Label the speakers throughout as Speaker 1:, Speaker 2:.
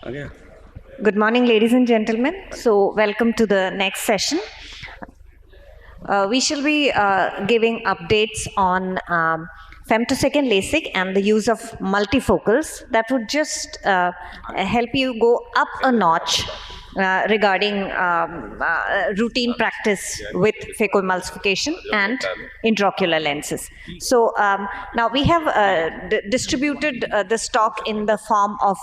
Speaker 1: Okay.
Speaker 2: Good morning, ladies and gentlemen. So, welcome to the next session. We shall be giving updates on femtosecond LASIK and the use of multifocals that would just help you go up a notch regarding routine practice with phacoemulsification and intraocular lenses. So now we have distributed the talk in the form of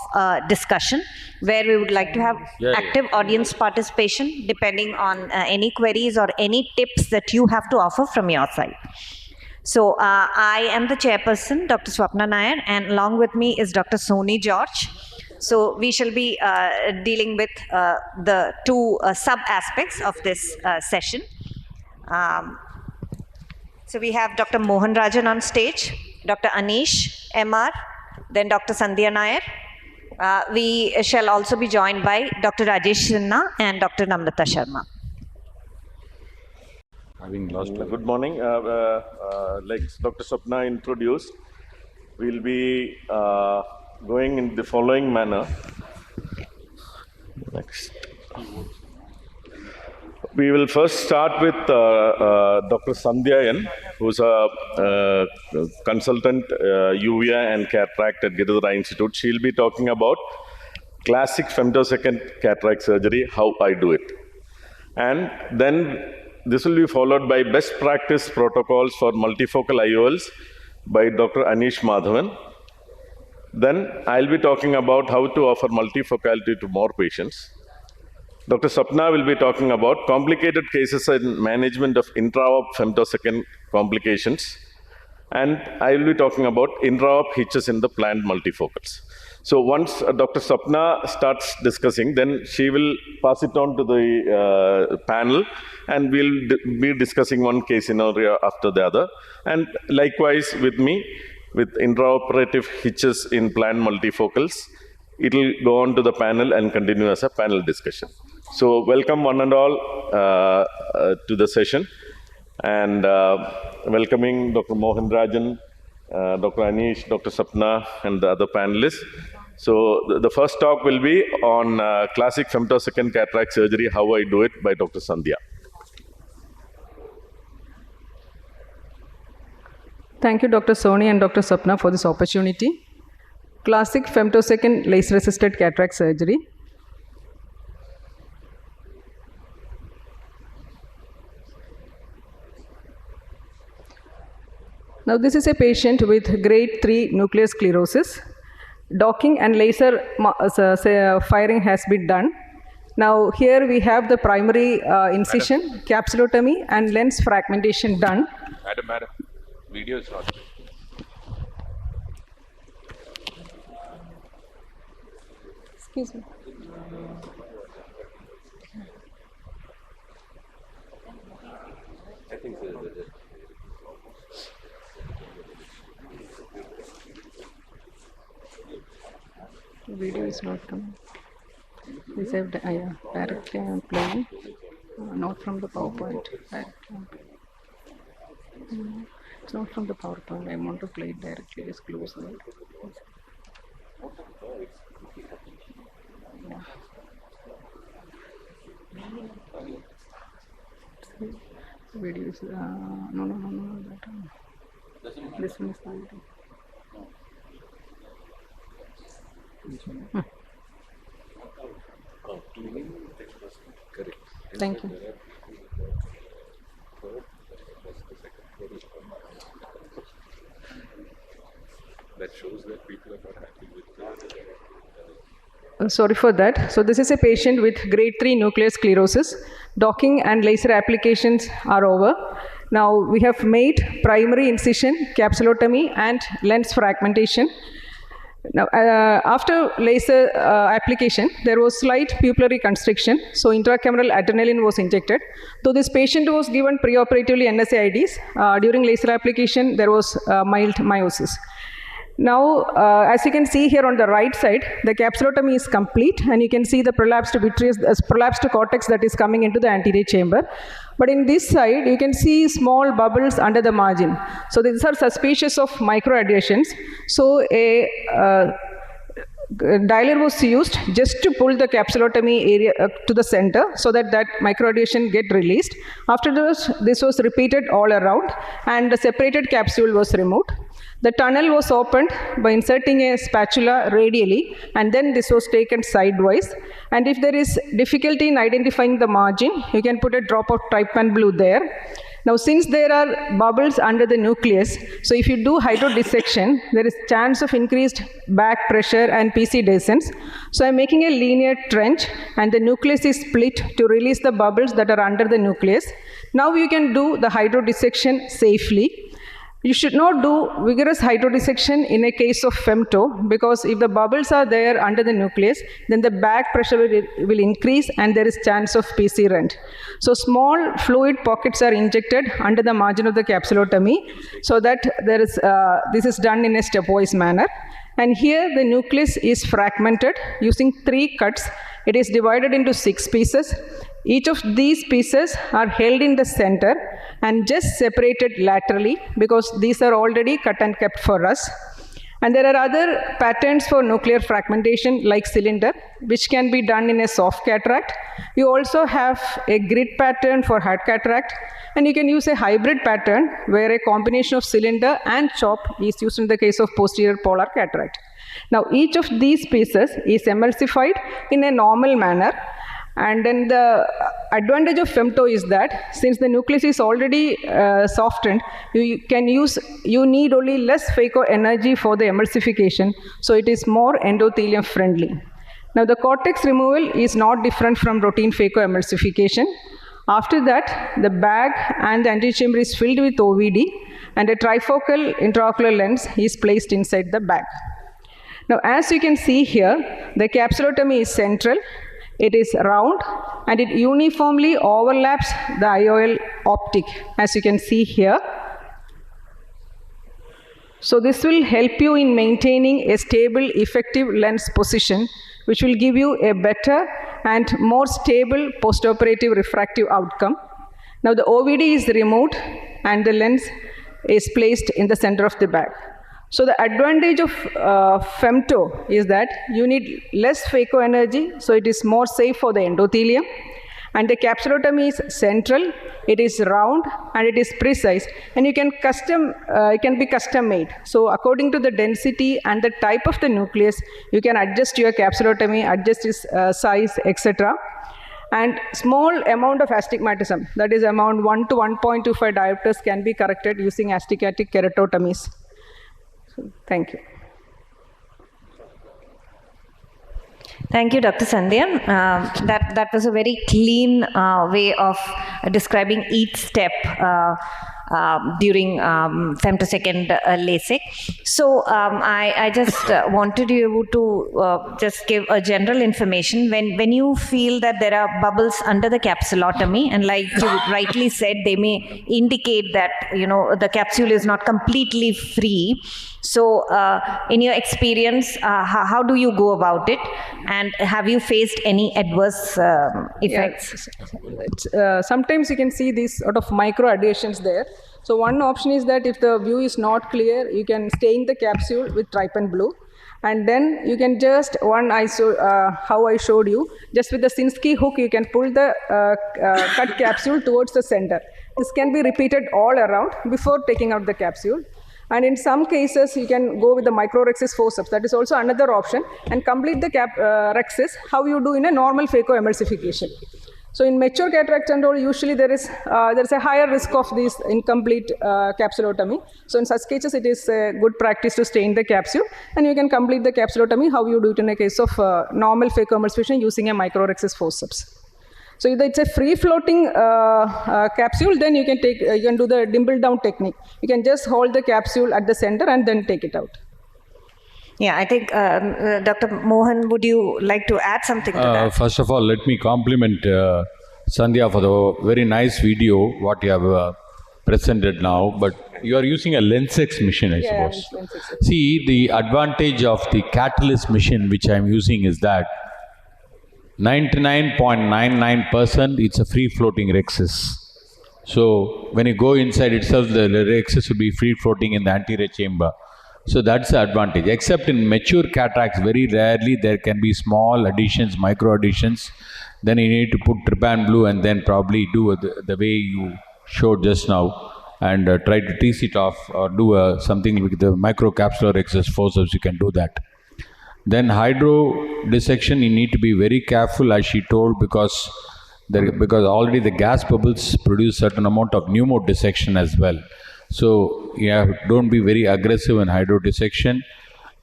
Speaker 2: discussion where we would like to have active audience participation depending on any queries or any tips that you have to offer from your side. So I am the chairperson, Dr. Swapna Nair, and along with me is Dr. Soni George. So we shall be dealing with the two sub-aspects of this session. So we have Dr. Mohan Rajan on stage, Dr. Anish, MR, then Dr. Sandhya Nair. We shall also be joined by Dr. Rajesh Sinha and Dr. Namrata Sharma.
Speaker 3: Good morning. Like Dr. Swapna introduced, we'll be going in the following manner. Next. We will first start with Dr. Sandhya N, who's a consultant UVA and Cataract at Giridhara Institute. She'll be talking about classic femtosecond cataract surgery, how I do it. And then this will be followed by best practice protocols for multifocal IOLs by Dr. Anish Madhavan. Then I'll be talking about how to offer multifocality to more patients. Dr. Swapna will be talking about complicated cases and management of intra-op femtosecond complications. And I will be talking about intra-op hitches in the planned multifocals. So once Dr. Swapna starts discussing, then she will pass it on to the panel, and we'll be discussing one case scenario after the other. And likewise with me, with intraoperative hitches in planned multifocals, it will go on to the panel and continue as a panel discussion. So welcome one and all to the session, and welcoming Dr. Mohan Rajan, Dr. Anish, Dr. Swapna, and the other panelists. So the first talk will be on classic femtosecond cataract surgery, how I do it, by Dr. Sandhya.
Speaker 4: Thank you, Dr. Soni and Dr. Swapna, for this opportunity. Classic femtosecond laser-assisted cataract surgery. Now, this is a patient with grade 3 nuclear sclerosis. Docking and laser firing has been done. Now, here we have the primary incision, capsulotomy, and lens fragmentation done.
Speaker 1: Madam, video is not.
Speaker 4: Excuse me.
Speaker 1: I think so.
Speaker 4: The video is not coming. They said, directly I am playing, not from the PowerPoint. It's not from the PowerPoint. I want to play it directly. Just close that. Yeah. The video is no. That one. This one is the video. Thank you.
Speaker 1: That shows that people are not happy with
Speaker 4: Sorry for that. So this is a patient with grade 3 nuclear sclerosis. Docking and laser applications are over. Now we have made primary incision, capsulotomy, and lens fragmentation. Now, after laser application, there was slight pupillary constriction, so intracameral adrenaline was injected. Though this patient was given preoperatively NSAIDs, during laser application, there was mild meiosis. Now, as you can see here on the right side, the capsulotomy is complete, and you can see the prolapsed vitreous, prolapsed cortex that is coming into the anterior chamber. But in this side, you can see small bubbles under the margin. So these are suspicious of microadhesions. So a dialer was used just to pull the capsulotomy area to the center so that microradiation get released. After this was repeated all around and the separated capsule was removed. The tunnel was opened by inserting a spatula radially, and then this was taken sidewise. And if there is difficulty in identifying the margin, you can put a drop of trypan blue there. Now, since there are bubbles under the nucleus, so if you do hydrodissection, there is chance of increased back pressure and PC descents. So I'm making a linear trench, and the nucleus is split to release the bubbles that are under the nucleus. Now you can do the hydrodissection safely. You should not do vigorous hydrodissection in a case of femto, because if the bubbles are there under the nucleus, then the back pressure will increase and there is chance of PC rent. So small fluid pockets are injected under the margin of the capsulotomy so that there is, this is done in a stepwise manner. And here the nucleus is fragmented using 3 cuts. It is divided into 6 pieces. Each of these pieces are held in the center and just separated laterally because these are already cut and kept for us. And there are other patterns for nuclear fragmentation like cylinder, which can be done in a soft cataract. You also have a grid pattern for hard cataract, and you can use a hybrid pattern where a combination of cylinder and chop is used in the case of posterior polar cataract. Now, each of these pieces is emulsified in a normal manner. And then the advantage of femto is that since the nucleus is already softened, you need only less phaco energy for the emulsification, so it is more endothelium friendly. Now the cortex removal is not different from routine phaco emulsification. After that, the bag and the antechamber is filled with OVD and a trifocal intraocular lens is placed inside the bag. Now as you can see here, the capsulotomy is central. It is round and it uniformly overlaps the IOL optic, as you can see here. So this will help you in maintaining a stable, effective lens position, which will give you a better and more stable postoperative refractive outcome. Now the OVD is removed and the lens is placed in the center of the bag. So the advantage of femto is that you need less phaco energy, so it is more safe for the endothelium. And the capsulotomy is central, it is round, and it is precise. And you can it can be custom made. So according to the density and the type of the nucleus, you can adjust your capsulotomy, adjust its size, etc. And small amount of astigmatism, that is around 1 to 1.25 diopters, can be corrected using astigmatic keratotomies. Thank you.
Speaker 2: Thank you, Dr. Sandhya. That was a very clean way of describing each step during femtosecond LASIK. So I just wanted you to just give a general information when you feel that there are bubbles under the capsulotomy, and like you rightly said, they may indicate that the capsule is not completely free. So in your experience, how do you go about it, and have you faced any adverse effects?
Speaker 4: Yeah, sometimes you can see these sort of micro adhesions there. So one option is that if the view is not clear, you can stain the capsule with trypan blue, and then you can just how I showed you, just with the Sinskey hook, you can pull the cut capsule towards the center. This can be repeated all around before taking out the capsule. And in some cases, you can go with the microrhexis forceps. That is also another option, and complete the rhexis how you do in a normal phaco emulsification. So in mature cataract and all, usually there is a higher risk of this incomplete capsulotomy. So in such cases, it is a good practice to stain the capsule, and you can complete the capsulotomy how you do it in a case of normal phaco emulsification using a microrhexis forceps. So if it's a free-floating capsule, then you can do the dimple down technique. You can just hold the capsule at the center and then take it out.
Speaker 2: Yeah, I think Dr. Mohan, would you like to add something to that?
Speaker 5: First of all, let me compliment Sandhya for the very nice video what you have presented now. But you are using a Lensex machine, I suppose. See, the advantage of the Catalyst machine which I am using is that 99.99% it's a free floating rhexis. So when you go inside itself, the rhexis will be free floating in the anterior chamber. So that's the advantage. Except in mature cataracts, very rarely there can be small additions, micro additions. Then you need to put trypan blue and then probably do the way you showed just now and try to tease it off or do something with the microcapsular excess forceps. You can do that. Then hydro dissection, you need to be very careful, as she told, because already the gas bubbles produce certain amount of pneumodissection as well. So don't be very aggressive in hydro dissection.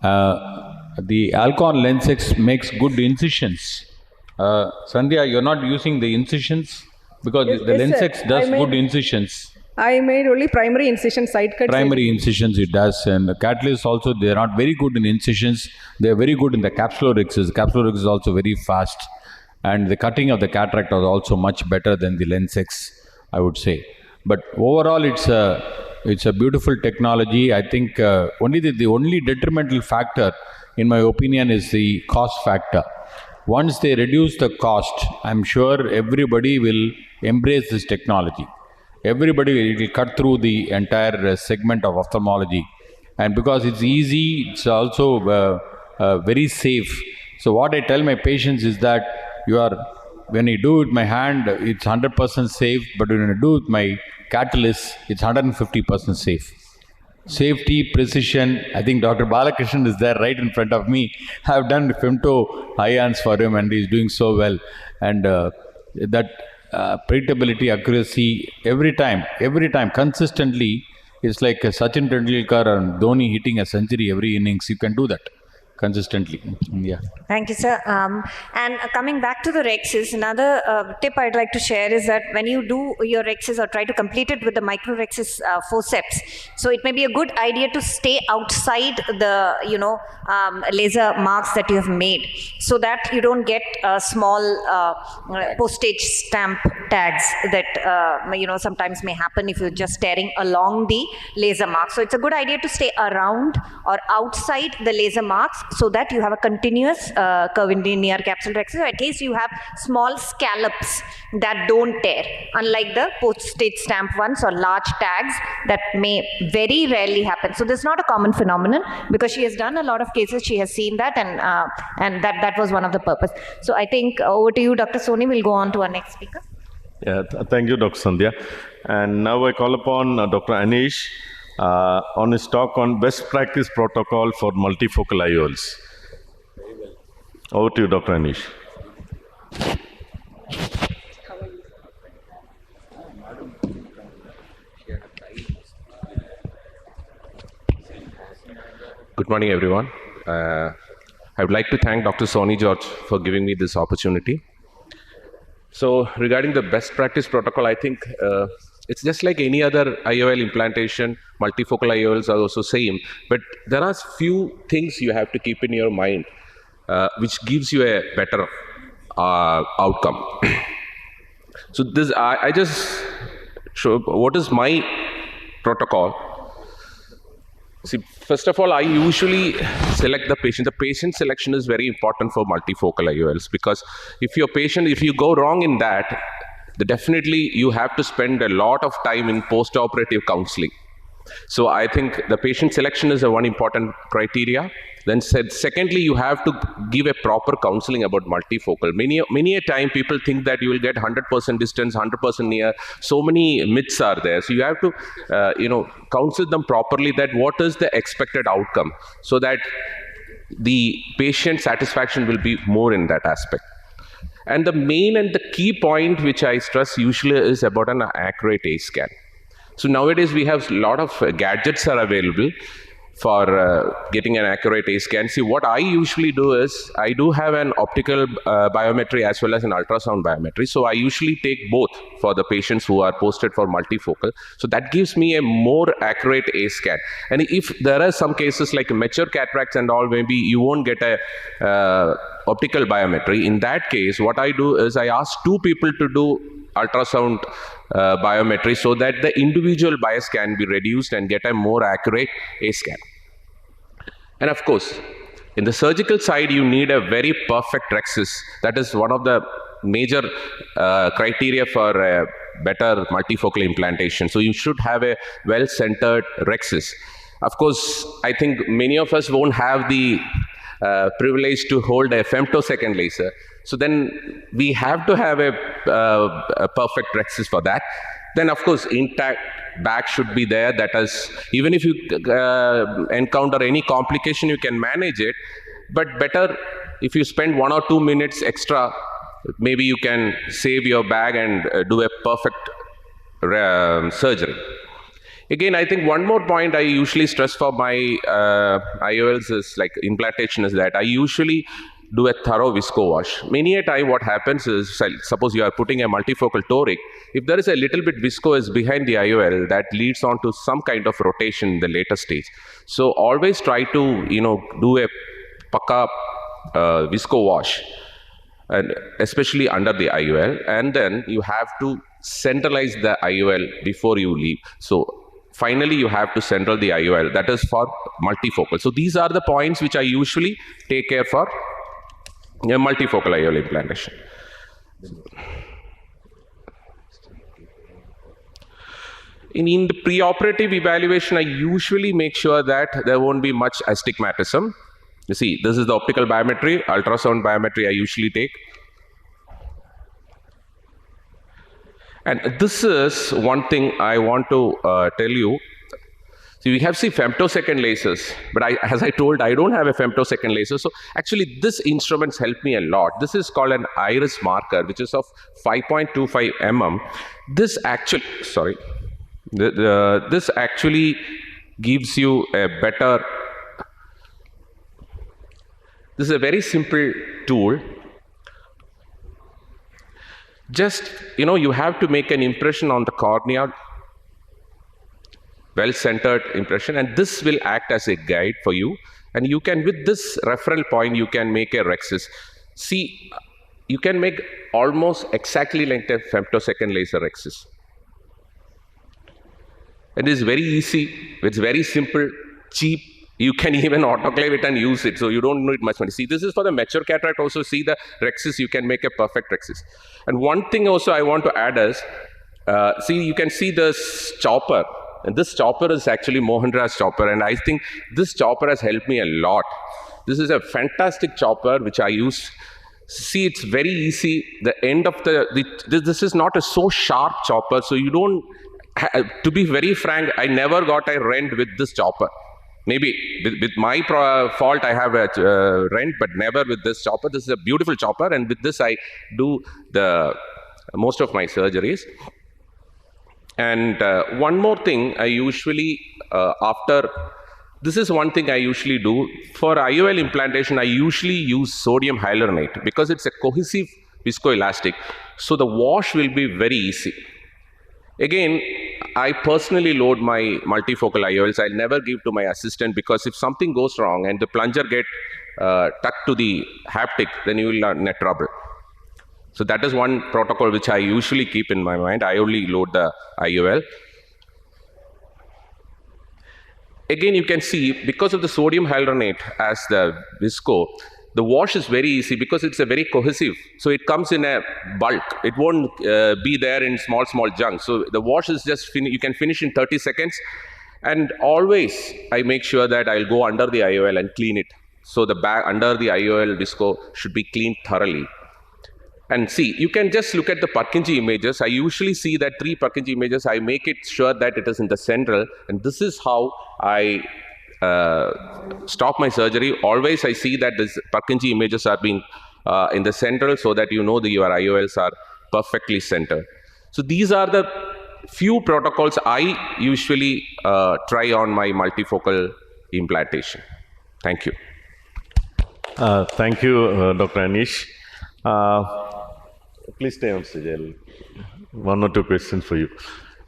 Speaker 5: The Alcon Lensex makes good incisions. Sandhya, you're not using the incisions because the Lensex does good incisions.
Speaker 4: I made only primary incision side cuts.
Speaker 5: Primary incisions it does, and the Catalyst also, they are not very good in incisions. They are very good in the capsular excess. Capsular excess is also very fast, and the cutting of the cataract was also much better than the Lensex, I would say. But overall, it's a beautiful technology. I think only the only detrimental factor, in my opinion, is the cost factor. Once they reduce the cost, I'm sure everybody will embrace this technology. Everybody will cut through the entire segment of ophthalmology. And because it's easy, it's also very safe. So what I tell my patients is that when you do it with my hand, it's 100% safe, but when you do it with my Catalyst, it's 150% safe. Safety, precision, I think Dr. Balakrishnan is there right in front of me. I've done femto ions for him and he's doing so well. And that predictability, accuracy, every time, consistently, it's like Sachin Tendulkar and Dhoni hitting a century every innings. You can do that consistently. Yeah.
Speaker 2: Thank you, sir. And coming back to the rexes, another tip I'd like to share is that when you do your rexes or try to complete it with the micro rexes forceps, so it may be a good idea to stay outside the laser marks that you have made, so that you don't get small postage stamp tags that sometimes may happen if you're just staring along the laser mark. So it's a good idea to stay around or outside the laser marks, so that you have a continuous curvilinear capsule rexes, or at least you have small scallops that don't tear, unlike the postage stamp ones or large tags that may very rarely happen. So this is not a common phenomenon, because she has done a lot of cases, she has seen that, and that was one of the purpose. So I think over to you, Dr. Soni. We'll go on to our next speaker.
Speaker 3: Yeah, thank you, Dr. Sandhya. And now I call upon Dr. Anish on his talk on best practice protocol for multifocal IOLs. Over to you, Dr. Anish.
Speaker 1: Good morning, everyone. I would like to thank Dr. Soni George for giving me this opportunity. So regarding the best practice protocol, I think it's just like any other IOL implantation. Multifocal IOLs are also same, but there are few things you have to keep in your mind which gives you a better outcome. So this, I just show what is my protocol. See, first of all, I usually select the patient. The patient selection is very important for multifocal IOLs, because if you go wrong in that, definitely you have to spend a lot of time in post-operative counseling. So I think the patient selection is one important criteria. Then secondly, you have to give a proper counseling about multifocal. Many a time people think that you will get 100% distance, 100% near. So many myths are there. So you have to counsel them properly, that what is the expected outcome, so that the patient satisfaction will be more in that aspect. And the main and the key point which I stress usually is about an accurate A scan. So nowadays we have a lot of gadgets are available for getting an accurate A scan. See, what I usually do is, I do have an optical biometry as well as an ultrasound biometry. So I usually take both for the patients who are posted for multifocal. So that gives me a more accurate A scan. And if there are some cases like mature cataracts and all, maybe you won't get a optical biometry. In that case, what I do is I ask two people to do ultrasound biometry, so that the individual bias can be reduced and get a more accurate A scan. And of course, in the surgical side, you need a very perfect rexis. That is one of the major criteria for better multifocal implantation. So you should have a well-centered rexis. Of course, I think many of us won't have the privilege to hold a femtosecond laser. So then we have to have a perfect rhexis for that. Then of course, intact back should be there. That is, even if you encounter any complication, you can manage it. But better if you spend 1 or 2 minutes extra, maybe you can save your bag and do a perfect surgery. Again, I think one more point I usually stress for my IOLs is like implantation is that I usually do a thorough visco wash. Many a time what happens is, suppose you are putting a multifocal toric, if there is a little bit viscous behind the IOL, that leads on to some kind of rotation in the later stage. So always try to, do a pakka visco wash, and especially under the IOL, and then you have to centralize the IOL before you leave. So finally, you have to central the IOL. That is for multifocal. So these are the points which I usually take care for a multifocal IOL implantation. In the preoperative evaluation, I usually make sure that there won't be much astigmatism. You see, this is the optical biometry, ultrasound biometry I usually take. And this is one thing I want to tell you. So we have femtosecond lasers, but as I told, I don't have a femtosecond laser. So actually, this instruments help me a lot. This is called an iris marker, which is of 5.25 mm. This actually, this actually gives you a better. This is a very simple tool. Just, you have to make an impression on the cornea, well-centered impression, and this will act as a guide for you. And you can, with this referral point, you can make a rhexis. See, you can make almost exactly like a femtosecond laser rhexis. It is very easy, it's very simple, cheap. You can even autoclave it and use it, so you don't need much money. See, this is for the mature cataract also. See the rhexis, you can make a perfect rhexis. And one thing also I want to add is, see, you can see this chopper. And this chopper is actually Mohandra's chopper, and I think this chopper has helped me a lot. This is a fantastic chopper which I use. See, it's very easy. The end of this is not a so sharp chopper, so you don't, to be very frank, I never got a rent with this chopper. Maybe with my fault I have a rent, but never with this chopper. This is a beautiful chopper, and with this I do most of my surgeries. And one more thing I usually, this is one thing I usually do. For IOL implantation, I usually use sodium hyaluronate because it's a cohesive viscoelastic. So the wash will be very easy. Again, I personally load my multifocal IOLs. I'll never give to my assistant, because if something goes wrong and the plunger get tucked to the haptic, then you will net trouble. So that is one protocol which I usually keep in my mind. I only load the IOL. Again, you can see, because of the sodium hyaluronate as the visco, the wash is very easy because it's a very cohesive. So it comes in a bulk. It won't be there in small chunks. So the wash is just, you can finish in 30 seconds. And always, I make sure that I'll go under the IOL and clean it. So the bag under the IOL visco should be cleaned thoroughly. And see, you can just look at the Purkinje images. I usually see that 3 Purkinje images. I make it sure that it is in the central. And this is how I stop my surgery. Always I see that these Purkinje images are being in the central, so that you know that your IOLs are perfectly centered. So these are the few protocols I usually try on my multifocal implantation. Thank you.
Speaker 3: Thank you, Dr. Anish. Please stay on stage. 1 or 2 questions for you.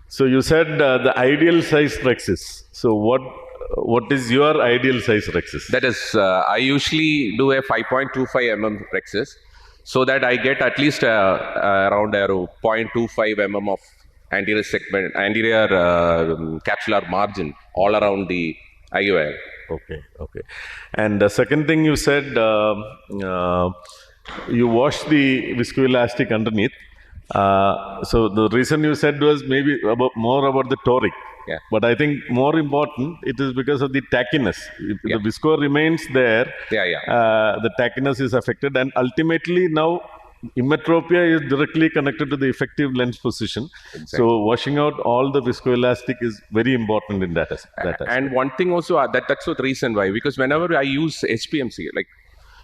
Speaker 3: So you said the ideal size rhexis. So what is your ideal size rhexis?
Speaker 1: That is, I usually do a 5.25 mm rhexis, so that I get at least around 0.25 mm of anterior segment, anterior capsular margin all around the IOL.
Speaker 3: Okay. And the second thing you said, you wash the viscoelastic underneath. So the reason you said was maybe more about the toric.
Speaker 1: Yeah.
Speaker 3: But I think more important, it is because of the tackiness. If
Speaker 1: Yeah.
Speaker 3: the visco remains there,
Speaker 1: Yeah.
Speaker 3: the tackiness is affected, and ultimately now emmetropia is directly connected to the effective lens position. So washing out all the viscoelastic is very important in that aspect.
Speaker 1: And one thing also that's the reason why, because whenever I use HPMC, like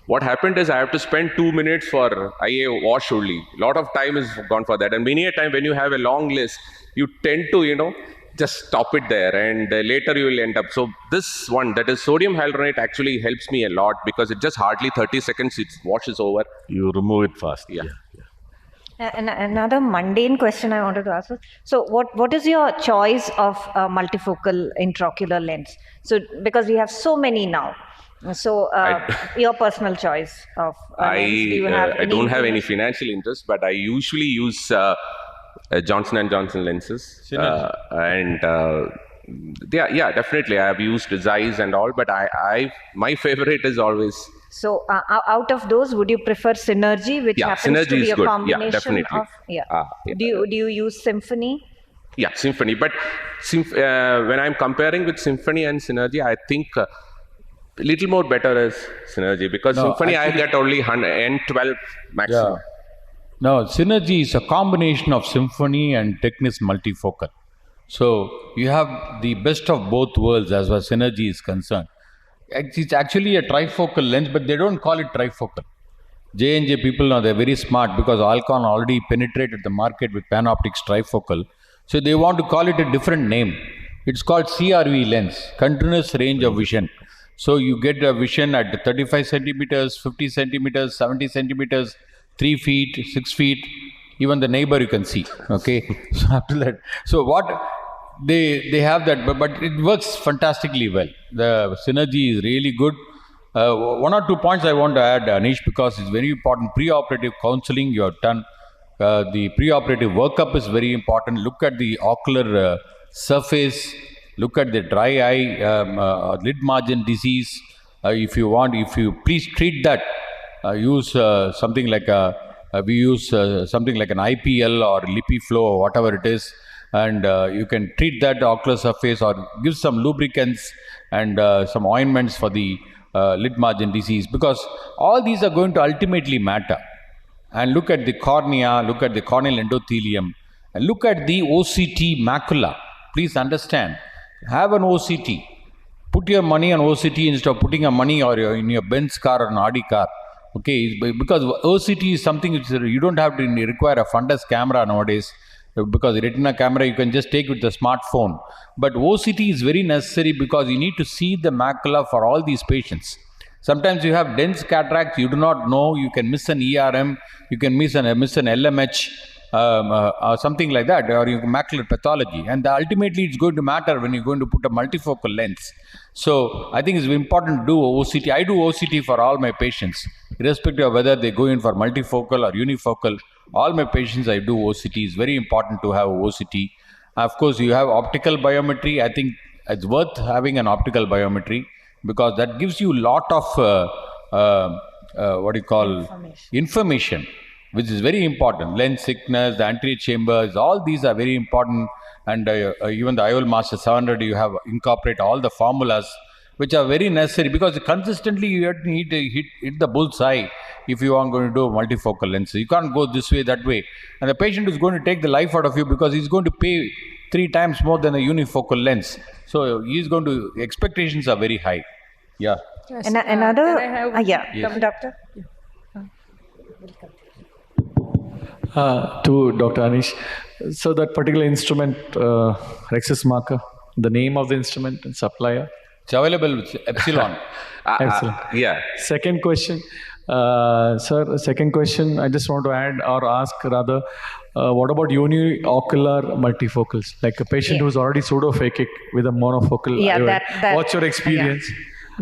Speaker 1: what happened is I have to spend 2 minutes for IA wash only. A lot of time is gone for that, and many a time when you have a long list, you tend to just stop it there, and later you will end up. So this one, that is sodium hyaluronate, actually helps me a lot because it just hardly 30 seconds it washes over.
Speaker 3: You remove it fast.
Speaker 1: Yeah.
Speaker 2: And another mundane question I wanted to ask was, so what is your choice of multifocal intraocular lens? So because we have so many now, so your personal choice of lens. Do you have
Speaker 1: I don't have any
Speaker 2: information?
Speaker 1: financial interest, but I usually use Johnson & Johnson lenses. And yeah, definitely. I have used Zeiss and all, but my favorite is always.
Speaker 2: So out of those, would you prefer Synergy, which happens
Speaker 1: Synergy
Speaker 2: to be
Speaker 1: is
Speaker 2: a
Speaker 1: good.
Speaker 2: combination
Speaker 1: Yeah, definitely.
Speaker 2: of Do you use Symphony?
Speaker 1: Yeah, Symphony. But when I'm comparing with Symphony and Synergy, I think a little more better is Synergy, because Symphony
Speaker 5: actually,
Speaker 1: I get only N12 maximum.
Speaker 5: Yeah. No, Synergy is a combination of Symphony and Technis multifocal. So you have the best of both worlds as far as Synergy is concerned. It's actually a trifocal lens, but they don't call it trifocal. J&J people now, they're very smart because Alcon already penetrated the market with Panoptix trifocal. So they want to call it a different name. It's called CRV lens, continuous range of vision. So you get a vision at 35 centimeters, 50 centimeters, 70 centimeters, 3 feet, 6 feet, even the neighbor you can see. Okay. So after that, so what they have that, but it works fantastically well. The Synergy is really good. One or two points I want to add, Anish, because it's very important. Preoperative counseling you have done. The preoperative workup is very important. Look at the ocular surface. Look at the dry eye, lid margin disease. If you please treat that. Use something like we use something like an IPL or LipiFlow or whatever it is, and you can treat that ocular surface or give some lubricants and some ointments for the lid margin disease, because all these are going to ultimately matter. And look at the cornea, look at the corneal endothelium, and look at the OCT macula. Please understand, have an OCT. Put your money on OCT instead of putting your money in your Benz car or an Audi car. Okay, because OCT is something which you don't have to require a fundus camera nowadays, because the retina camera you can just take with the smartphone. But OCT is very necessary because you need to see the macula for all these patients. Sometimes you have dense cataracts, you do not know, you can miss an ERM, you can miss an LMH, or something like that, or macular pathology. And ultimately it's going to matter when you're going to put a multifocal lens. So I think it's important to do OCT. I do OCT for all my patients, irrespective of whether they go in for multifocal or unifocal. All my patients I do OCT. It's very important to have OCT. Of course, you have optical biometry. I think it's worth having an optical biometry, because that gives you a lot of information, which is very important. Lens thickness, the anterior chambers, all these are very important. And even the IOL Master 700, you have incorporate all the formulas, which are very necessary, because consistently you need to hit the bullseye if you are going to do a multifocal lens. You can't go this way, that way. And the patient is going to take the life out of you, because he's going to pay 3 times more than a unifocal lens. So he's going to, expectations are very high. Yeah.
Speaker 4: Yes.
Speaker 2: And another,
Speaker 4: Can I have,
Speaker 2: yes. Doctor.
Speaker 6: To Dr. Anish. So that particular instrument, Rexus marker, the name of the instrument and supplier?
Speaker 5: It's available with Epsilon.
Speaker 6: Excellent.
Speaker 1: Yeah.
Speaker 6: Second question, sir, second question, I just want to add or ask rather, what about uniocular multifocals? Like a patient who's already pseudophakic with a monofocal IOL. What's your experience?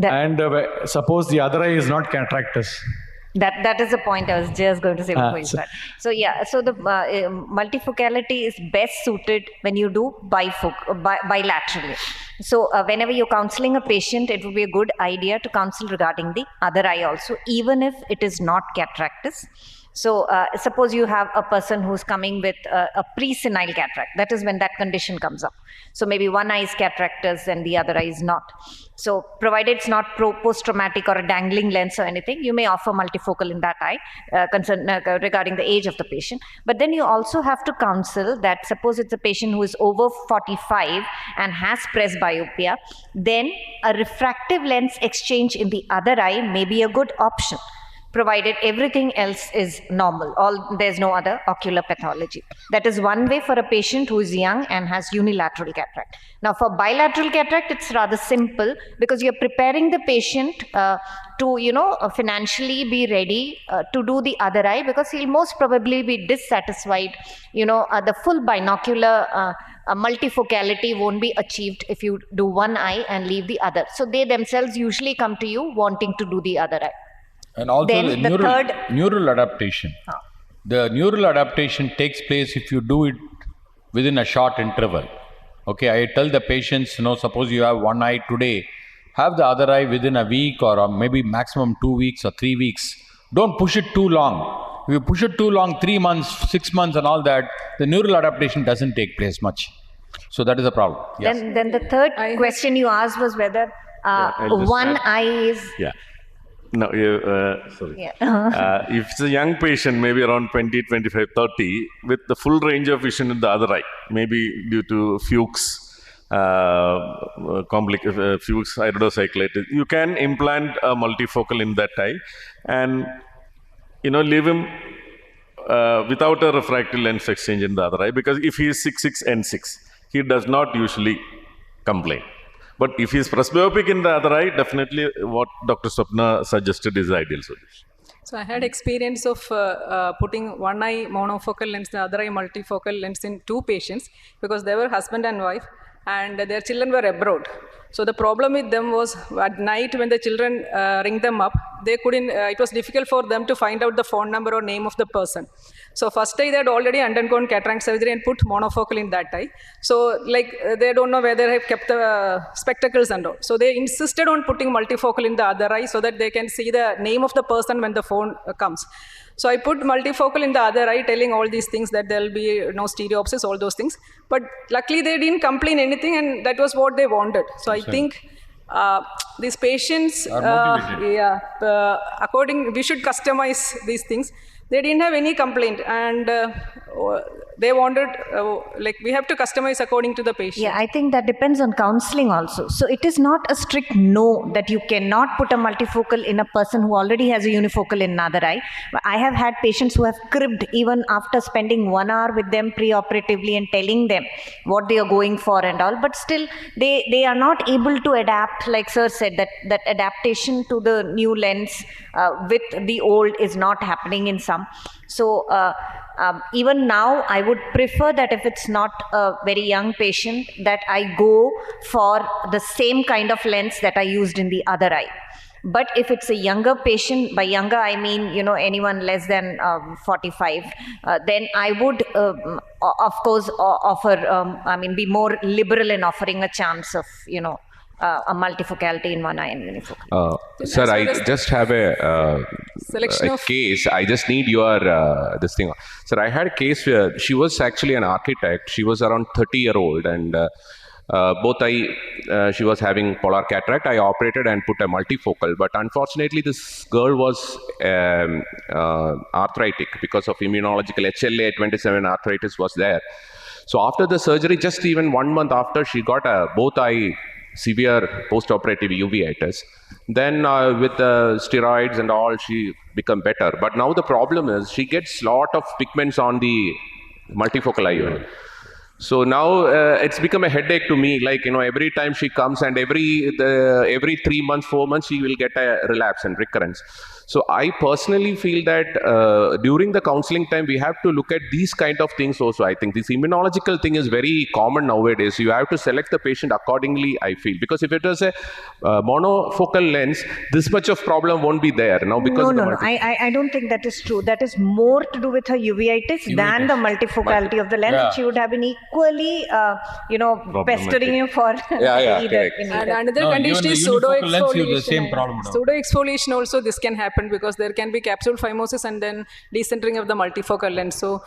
Speaker 6: And suppose the other eye is not cataractous.
Speaker 2: That is the point I was just going to say before you start. So so the multifocality is best suited when you do bilaterally. So whenever you're counseling a patient, it would be a good idea to counsel regarding the other eye also, even if it is not cataractus. So suppose you have a person who's coming with a pre-senile cataract. That is when that condition comes up. So maybe one eye is cataractous and the other eye is not. So provided it's not post-traumatic or a dangling lens or anything, you may offer multifocal in that eye regarding the age of the patient. But then you also have to counsel that suppose it's a patient who is over 45 and has presbyopia, then a refractive lens exchange in the other eye may be a good option, provided everything else is normal, there's no other ocular pathology. That is one way for a patient who is young and has unilateral cataract. Now for bilateral cataract, it's rather simple because you're preparing the patient to, financially be ready to do the other eye, because he'll most probably be dissatisfied. The full binocular multifocality won't be achieved if you do one eye and leave the other. So they themselves usually come to you wanting to do the other eye.
Speaker 5: And also
Speaker 2: Then
Speaker 5: the neural adaptation. The neural adaptation takes place if you do it within a short interval. Okay, I tell the patients, suppose you have one eye today, have the other eye within a week or maybe maximum 2 weeks or 3 weeks. Don't push it too long. If you push it too long, 3 months, 6 months and all that, the neural adaptation doesn't take place much. So that is a problem. Yes.
Speaker 2: Then the third question you asked was whether one eye is...
Speaker 3: Yeah. No, sorry.
Speaker 2: Yeah.
Speaker 3: If it's a young patient, maybe around 20, 25, 30, with the full range of vision in the other eye, maybe due to Fuchs, Fuchs iridocyclitis, you can implant a multifocal in that eye and, leave him without a refractive lens exchange in the other eye, because if he is 6'6", N6, he does not usually complain. But if he is presbyopic in the other eye, definitely what Dr. Swapna suggested is the ideal solution.
Speaker 4: So I had experience of putting one eye monofocal lens, the other eye multifocal lens in 2 patients, because they were husband and wife and their children were abroad. So the problem with them was at night when the children ring them up, they couldn't, it was difficult for them to find out the phone number or name of the person. So first eye they had already undergone cataract surgery and put monofocal in that eye. So they don't know whether they have kept the spectacles and all. So they insisted on putting multifocal in the other eye so that they can see the name of the person when the phone comes. So I put multifocal in the other eye, telling all these things that there will be no stereopsis, all those things. But luckily they didn't complain anything, and that was what they wanted. So I think these patients, we should customize these things. They didn't have any complaint, and they wanted, we have to customize according to the patient.
Speaker 2: Yeah, I think that depends on counseling also. So it is not a strict no that you cannot put a multifocal in a person who already has a unifocal in another eye. I have had patients who have cribbed even after spending 1 hour with them pre-operatively and telling them what they are going for and all, but still they are not able to adapt, like sir said, that adaptation to the new lens with the old is not happening in some. So even now, I would prefer that if it's not a very young patient, that I go for the same kind of lens that I used in the other eye. But if it's a younger patient, by younger I mean, anyone less than 45, then I would, of course, offer, be more liberal in offering a chance of, a multifocality in one eye and unifocal.
Speaker 1: Sir, I just have a case. I just need your this thing. Sir, I had a case where she was actually an architect. She was around 30-year-old, and she was having polar cataract. I operated and put a multifocal, but unfortunately this girl was arthritic because of immunological HLA-27 arthritis was there. So after the surgery, just even 1 month after, she got a both eye severe post-operative uveitis. Then with the steroids and all, she become better. But now the problem is she gets lot of pigments on the multifocal eye. So now it's become a headache to me. Every time she comes and every 3 months, 4 months, she will get a relapse and recurrence. So I personally feel that during the counseling time, we have to look at these kind of things also. I think this immunological thing is very common nowadays. You have to select the patient accordingly, I feel. Because if it was a monofocal lens, this much of problem won't be there. Now, because
Speaker 2: No. I don't think that is true. That is more to do with her uveitis than the multifocality of the lens.
Speaker 5: Yeah.
Speaker 2: She would have been equally, pestering you for either.
Speaker 4: And another condition is
Speaker 5: pseudo-exfoliation.
Speaker 4: pseudo-exfoliation also, this can happen happened because there can be capsule phimosis and then decentering of the multifocal lens. So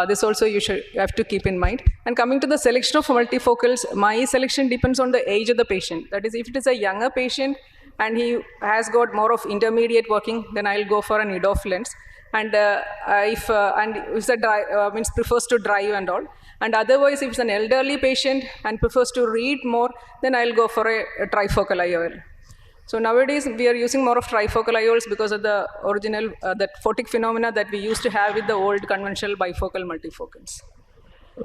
Speaker 4: this also you have to keep in mind. And coming to the selection of multifocals, my selection depends on the age of the patient. That is, if it is a younger patient and he has got more of intermediate working, then I'll go for an EDOF lens. And if the means prefers to drive and all. And otherwise, if it's an elderly patient and prefers to read more, then I'll go for a trifocal IOL. So nowadays, we are using more of trifocal IOLs because of the original, that photic phenomena that we used to have with the old conventional bifocal multifocals.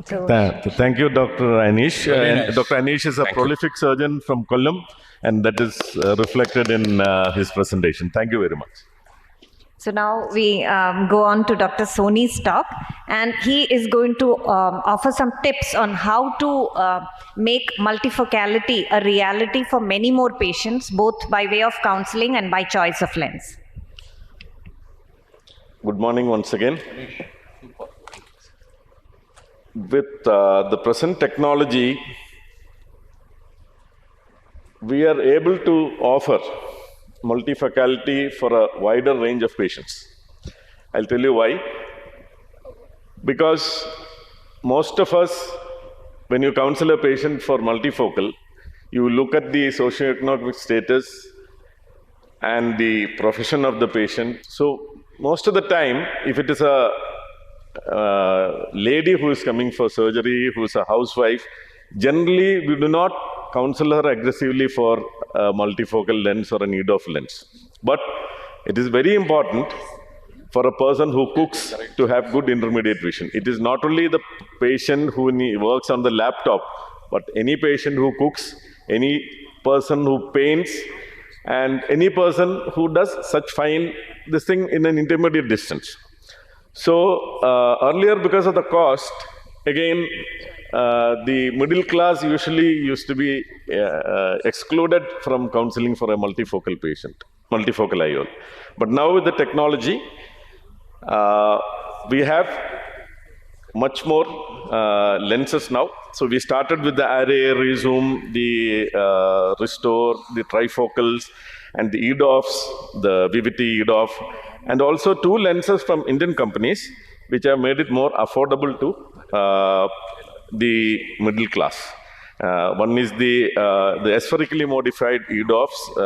Speaker 2: So,
Speaker 3: Thank you, Dr. Anish.
Speaker 5: nice.
Speaker 3: Dr. Anish is a prolific surgeon from Kollam, and that is reflected in his presentation. Thank you very much.
Speaker 2: So now we go on to Dr. Sony's talk, and he is going to offer some tips on how to make multifocality a reality for many more patients, both by way of counseling and by choice of lens.
Speaker 3: Good morning once again. With the present technology, we are able to offer multifocality for a wider range of patients. I'll tell you why. Because most of us, when you counsel a patient for multifocal, you look at the socioeconomic status and the profession of the patient. So most of the time, if it is a lady who is coming for surgery, who is a housewife, generally we do not counsel her aggressively for a multifocal lens or an EDOF lens. But it is very important for a person who cooks to have good intermediate vision. It is not only the patient who works on the laptop, but any patient who cooks, any person who paints, and any person who does such fine this thing in an intermediate distance. So earlier, because of the cost, again, the middle class usually used to be excluded from counseling for a multifocal patient, multifocal IOL. But now with the technology, we have much more lenses now. So we started with the array, rezoom, the restore, the trifocals, and the EDOFs, the VVT EDOF, and also 2 lenses from Indian companies, which have made it more affordable to the middle class. One is the aspherically modified EDOFs,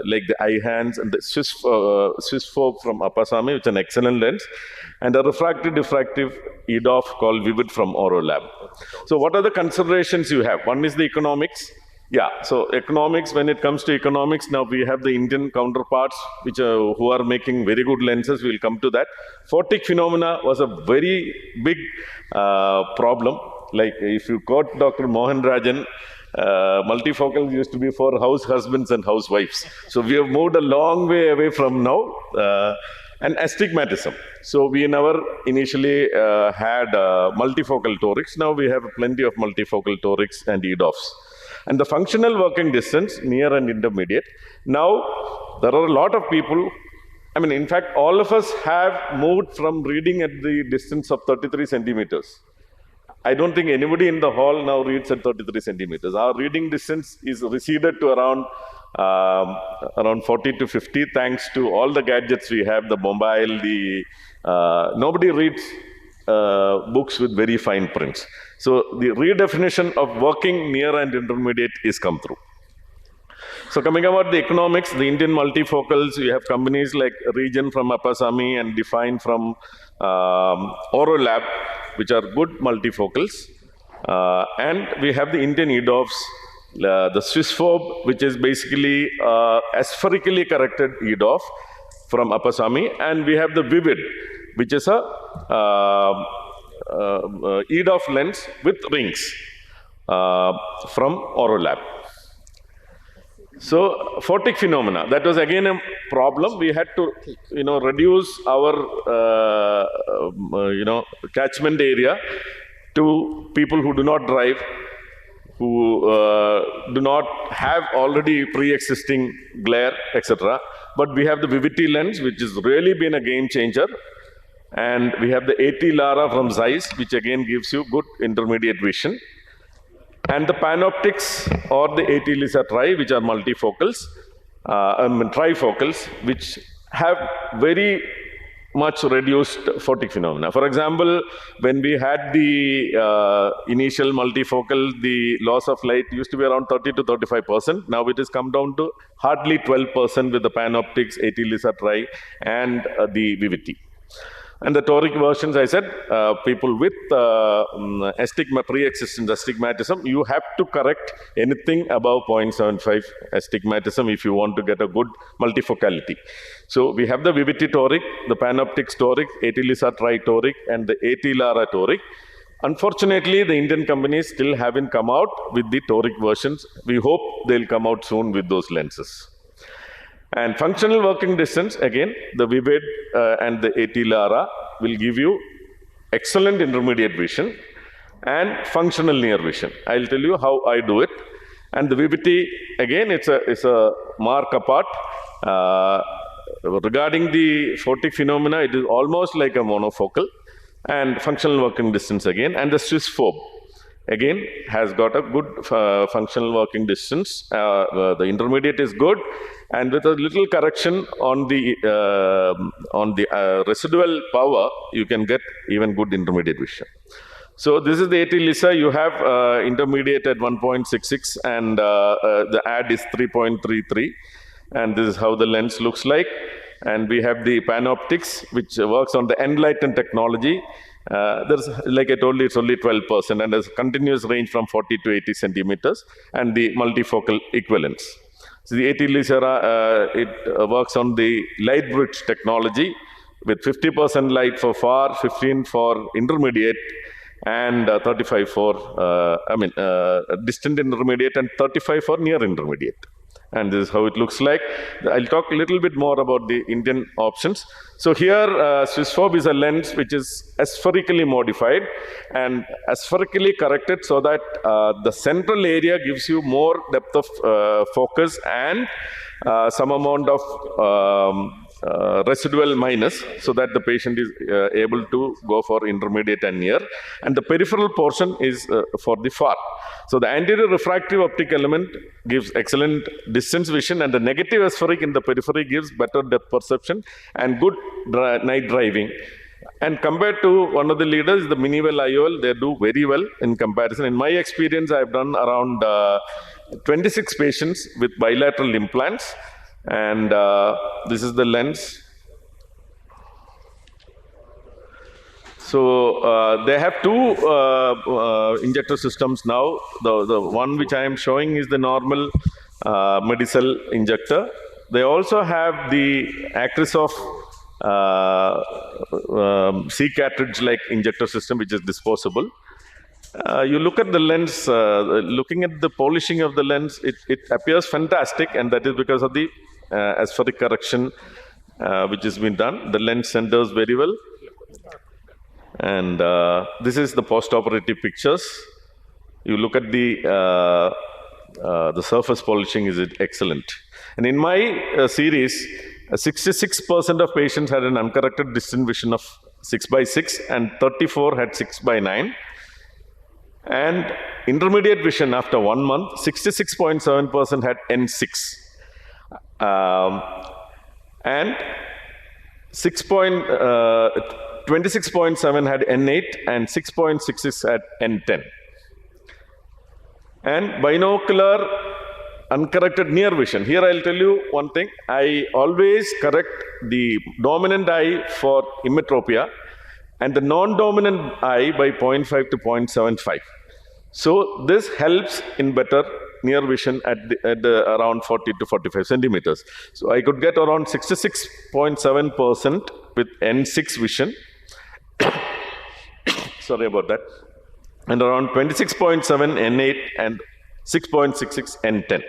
Speaker 3: like the iHands and the Swissfob from Apasami, which is an excellent lens, and a refractive-diffractive EDOF called Vivid from Orolab. So what are the considerations you have? One is the economics. Yeah, so economics, when it comes to economics, now we have the Indian counterparts which who are making very good lenses. We'll come to that. Photic phenomena was a very big problem. Like if you quote Dr. Mohan Rajan, multifocals used to be for house husbands and housewives. So we have moved a long way away from now. And astigmatism. So we never initially had multifocal torics. Now we have plenty of multifocal torics and EDOFs. And the functional working distance, near and intermediate. Now, there are a lot of people, I mean, in fact, all of us have moved from reading at the distance of 33 centimeters. I don't think anybody in the hall now reads at 33 centimeters. Our reading distance is receded to around 40 to 50, thanks to all the gadgets we have, the mobile, nobody reads books with very fine prints. So the redefinition of working near and intermediate is come through. So coming about the economics, the Indian multifocals, we have companies like Region from Apasami and Define from Orolab, which are good multifocals. And we have the Indian EDOFs, the Swissfob, which is basically aspherically corrected EDOF from Apasami. And we have the Vivid, which is a EDOF lens with rings from Orolab. So photic phenomena, that was again a problem. We had to, reduce our, catchment area to people who do not drive, who do not have already pre-existing glare, etc. But we have the VVT lens, which has really been a game changer. And we have the AT Lara from Zeiss, which again gives you good intermediate vision. And the Panoptics or the AT Lisa Tri, which are multifocals, trifocals, which have very much reduced photic phenomena. For example, when we had the initial multifocal, the loss of light used to be around 30 to 35%. Now it has come down to hardly 12% with the panoptics, AT-laser tri, and the VVT. And the toric versions, I said, people with pre-existent astigmatism, you have to correct anything above 0.75 astigmatism if you want to get a good multifocality. So we have the VVT toric, the panoptics toric, AT-laser tri toric, and the AT-LARA toric. Unfortunately, the Indian companies still haven't come out with the toric versions. We hope they'll come out soon with those lenses. And functional working distance, again, the Vivid and the AT-LARA will give you excellent intermediate vision and functional near vision. I'll tell you how I do it. And the VVT, again, it's a mark apart. Regarding the photic phenomena, it is almost like a monofocal. And functional working distance again. And the Swiss phobe, again, has got a good functional working distance. The intermediate is good, and with a little correction on the residual power, you can get even good intermediate vision. So this is the AT-LASER. You have intermediate at 1.66, and the add is 3.33, and this is how the lens looks like. And we have the panoptics, which works on the Enlighten technology. There's, like I told you, it's only 12%, and there's a continuous range from 40 to 80 centimeters, and the multifocal equivalence. So the AT-LASER, it works on the light bridge technology with 50% light for far, 15 for intermediate, and 35 for, distant intermediate, and 35 for near intermediate. And this is how it looks like. I'll talk a little bit more about the Indian options. So here, Swiss phobe is a lens which is aspherically modified and aspherically corrected so that the central area gives you more depth of focus and some amount of residual minus, so that the patient is able to go for intermediate and near. And the peripheral portion is for the far. So the anterior refractive optic element gives excellent distance vision, and the negative aspheric in the periphery gives better depth perception and good night driving. And compared to one of the leaders, the Minivel IOL, they do very well in comparison. In my experience, I've done around 26 patients with bilateral implants. And this is the lens. So they have two injector systems now. The one which I am showing is the normal Medicel injector. They also have the Acrisov C cartridge-like injector system, which is disposable. You look at the lens, looking at the polishing of the lens, it appears fantastic, and that is because of the aspheric correction which has been done. The lens centers very well. And this is the post-operative pictures. You look at the surface polishing is excellent. And in my series, 66% of patients had an uncorrected distant vision of 6/6, and 34 had 6/9. And intermediate vision after 1 month, 66.7% had N6. And 26.7 had N8, and 6.66 had N10. And binocular uncorrected near vision. Here I'll tell you one thing. I always correct the dominant eye for emmetropia and the non-dominant eye by 0.5 to 0.75. So this helps in better near vision at around 40 to 45 centimeters. So I could get around 66.7% with N6 vision. Sorry about that. And around 26.7 N8 and 6.66 N10.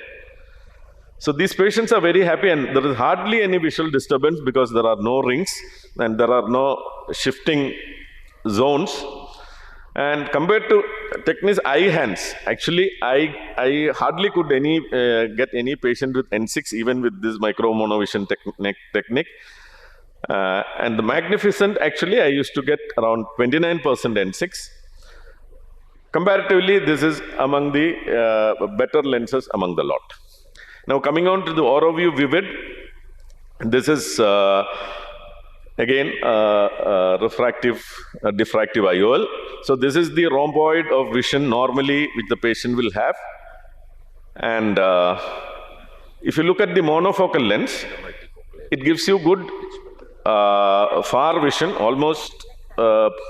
Speaker 3: So these patients are very happy, and there is hardly any visual disturbance because there are no rings and there are no shifting zones. And compared to techniques, eye hands, actually I hardly could get any patient with N6 even with this micro monovision technique. And the magnificent, actually I used to get around 29% N6. Comparatively, this is among the better lenses among the lot. Now coming on to the Auroview Vivid, This is again diffractive IOL. So this is the rhomboid of vision normally which the patient will have. And if you look at the monofocal lens, it gives you good far vision, almost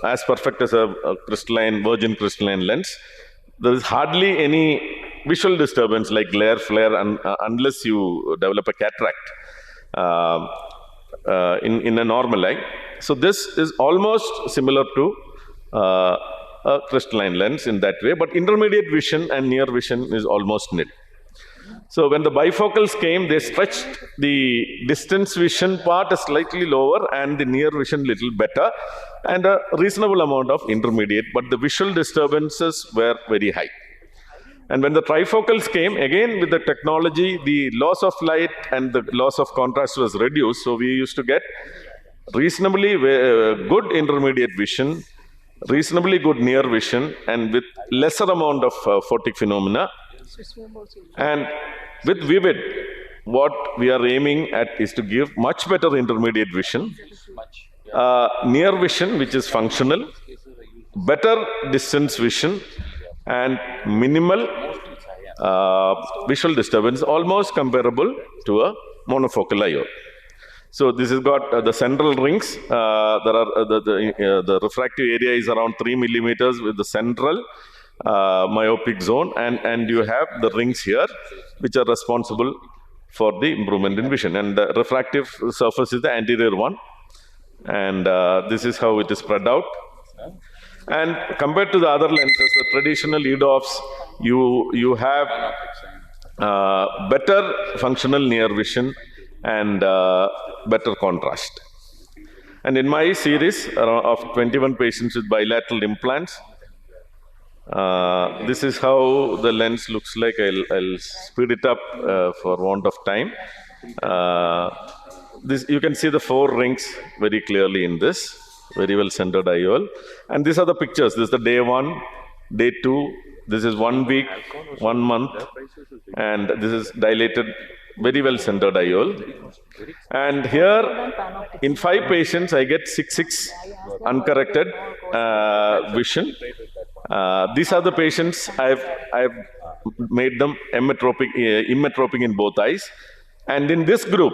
Speaker 3: as perfect as a virgin crystalline lens. There is hardly any visual disturbance like glare, flare, unless you develop a cataract in a normal eye. So this is almost similar to a crystalline lens in that way, but intermediate vision and near vision is almost nil. So when the bifocals came, they stretched the distance vision part slightly lower and the near vision little better, and a reasonable amount of intermediate, but the visual disturbances were very high. And when the trifocals came, again with the technology, the loss of light and the loss of contrast was reduced. So we used to get reasonably good intermediate vision, reasonably good near vision, and with lesser amount of photic phenomena. And with Vivid, what we are aiming at is to give much better intermediate vision, near vision which is functional, better distance vision, and minimal visual disturbance, almost comparable to a monofocal IOL. So this has got the central rings. There are the refractive area is around 3 millimeters with the central myopic zone, and you have the rings here which are responsible for the improvement in vision. And the refractive surface is the anterior one, and this is how it is spread out. And compared to the other lenses, the traditional EDOFs, you have better functional near vision and better contrast. And in my series of 21 patients with bilateral implants, this is how the lens looks like. I'll speed it up for want of time. This you can see the 4 rings very clearly in this. Very well centered IOL. And these are the pictures. This is the day 1, day 2. This is 1 week, 1 month. And this is dilated, very well centered IOL. And here, in 5 patients, I get 6/6 uncorrected vision. These are the patients I've made them emmetropic in both eyes. And in this group,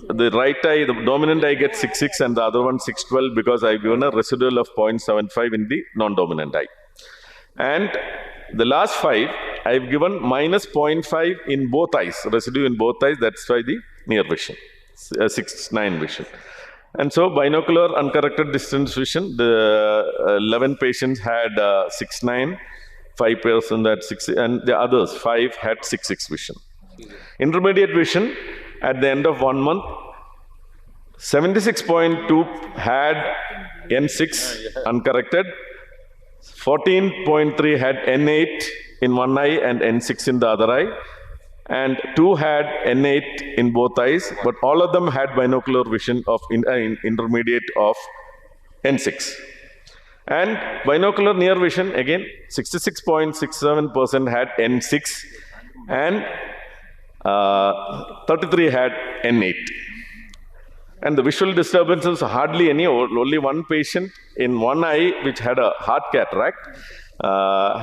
Speaker 3: the right eye, the dominant eye gets 6/6 and the other one 6/12 because I've given a residual of 0.75 in the non-dominant eye. And the last 5, I've given minus 0.5 in both eyes, residue in both eyes. That's why the near vision, 6/9 vision. And so binocular uncorrected distance vision, the 11 patients had 6/9, 5% had 6, and the others 5 had 6/6 vision. Intermediate vision at the end of 1 month, 76.2 had N6 uncorrected, 14.3 had N8 in one eye and N6 in the other eye, and 2 had N8 in both eyes, but all of them had binocular vision of intermediate of N6. And binocular near vision, again, 66.67% had N6 and 33 had N8. And the visual disturbances, hardly any, only 1 patient in one eye which had a hard cataract,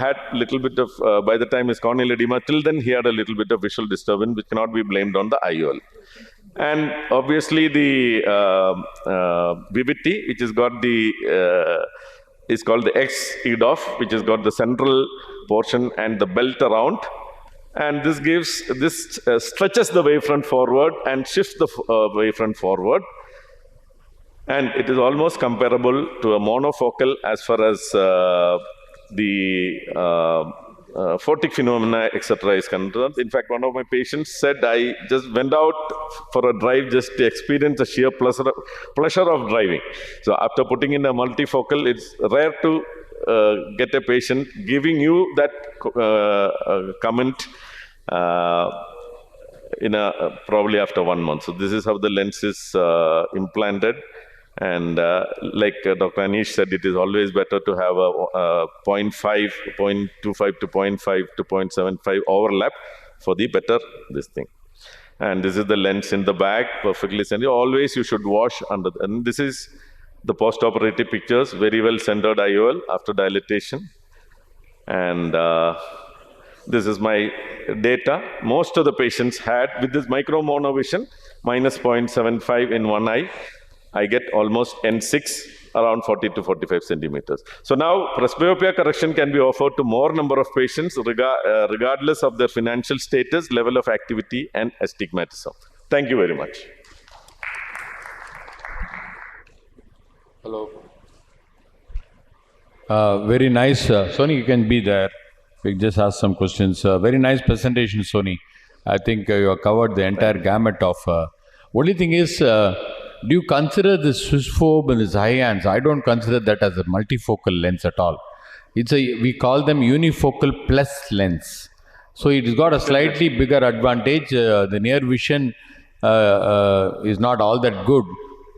Speaker 3: had little bit of, by the time his corneal edema, till then he had a little bit of visual disturbance which cannot be blamed on the IOL. And obviously the Vivity, which has got the, is called the X-EDOF, which has got the central portion and the belt around. And this gives, this stretches the wavefront forward and shifts the wavefront forward. And it is almost comparable to a monofocal as far as the photic phenomena, etc. is concerned. In fact, one of my patients said, I just went out for a drive just to experience the sheer pleasure of driving. So after putting in a multifocal, it's rare to get a patient giving you that comment in probably after 1 month. So this is how the lens is implanted. And like Dr. Anish said, it is always better to have a 0.5, 0.25 to 0.5 to 0.75 overlap for the better this thing. And this is the lens in the bag, perfectly centered. Always you should wash under. And this is the post-operative pictures, very well centered IOL after dilatation. And this is my data. Most of the patients had, with this micro monovision, minus 0.75 in one eye. I get almost N6, around 40 to 45 centimeters. So now presbyopia correction can be offered to more number of patients regardless of their financial status, level of activity, and astigmatism. Thank you very much.
Speaker 5: Hello. Very nice. Sony, you can be there. We just ask some questions. Very nice presentation, Sony. I think you have covered the entire gamut of... only thing is, do you consider the Swiss-phobe and this high-hands? I don't consider that as a multifocal lens at all. We call them unifocal plus lens. So it's got a slightly bigger advantage. The near vision is not all that good.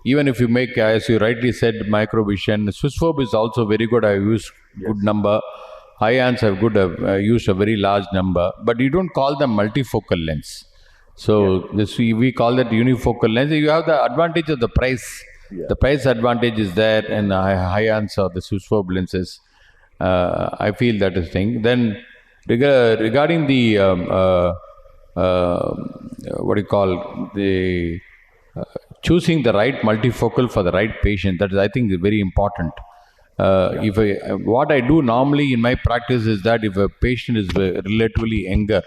Speaker 5: Even if you make, as you rightly said, microvision, Swiss-phobe is also very good. I use good number. High-hands have used a very large number. But you don't call them multifocal lens. So we call that unifocal lens. You have the advantage of the price. The price advantage is there, and the high-hands or the Swiss-phobe lenses. I feel that is thing. Then regarding the what do you call the choosing the right multifocal for the right patient, that is, I think, is very important. What I do normally in my practice is that if a patient is relatively younger,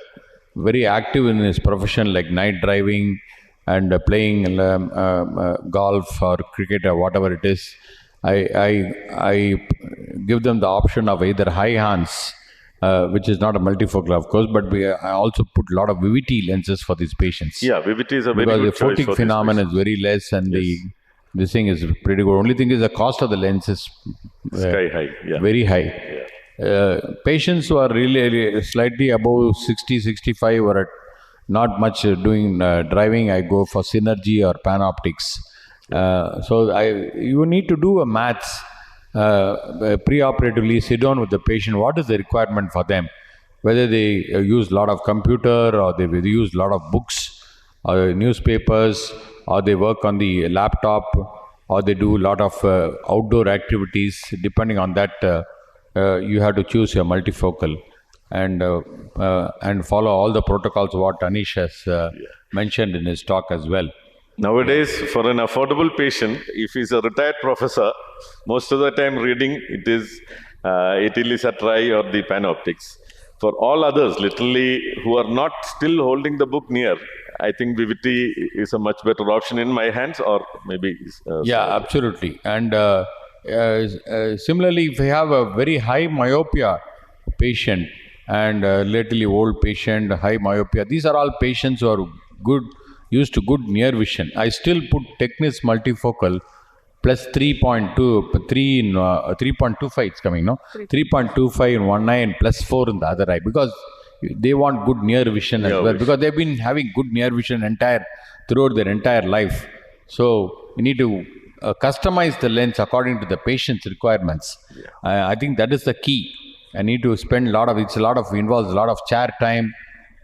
Speaker 5: very active in his profession, like night driving and playing golf or cricket or whatever it is, I give them the option of either high-hands, which is not a multifocal, of course, but I also put a lot of VVT lenses for these patients.
Speaker 3: Yeah, VVT is a very good choice for
Speaker 5: the photic phenomenon is very less, and this thing is pretty good. Only thing is the cost of the lens is
Speaker 3: sky high,
Speaker 5: very high. Yeah. Patients who are really slightly above 60, 65 or not much doing driving, I go for Synergy or Panoptics. So you need to do a maths pre-operatively, sit down with the patient, what is the requirement for them, whether they use a lot of computer or they use a lot of books or newspapers, or they work on the laptop, or they do a lot of outdoor activities. Depending on that, you have to choose your multifocal and follow all the protocols what Anish has mentioned in his talk as well.
Speaker 3: Nowadays, for an affordable patient, if he's a retired professor, most of the time reading it is Femtolaser or the Panoptics. For all others, literally, who are not still holding the book near, I think VVT is a much better option in my hands, or maybe...
Speaker 5: absolutely. And similarly, if you have a very high myopia patient and relatively old patient, high myopia, these are all patients who are used to good near vision. I still put Technis multifocal plus 3.25 it's coming, no? 3.25 in one eye and plus 4 in the other eye, because they want good near vision as well, because they've been having good near vision throughout their entire life. So we need to customize the lens according to the patient's requirements. I think that is the key. I need to spend involves a lot of chair time,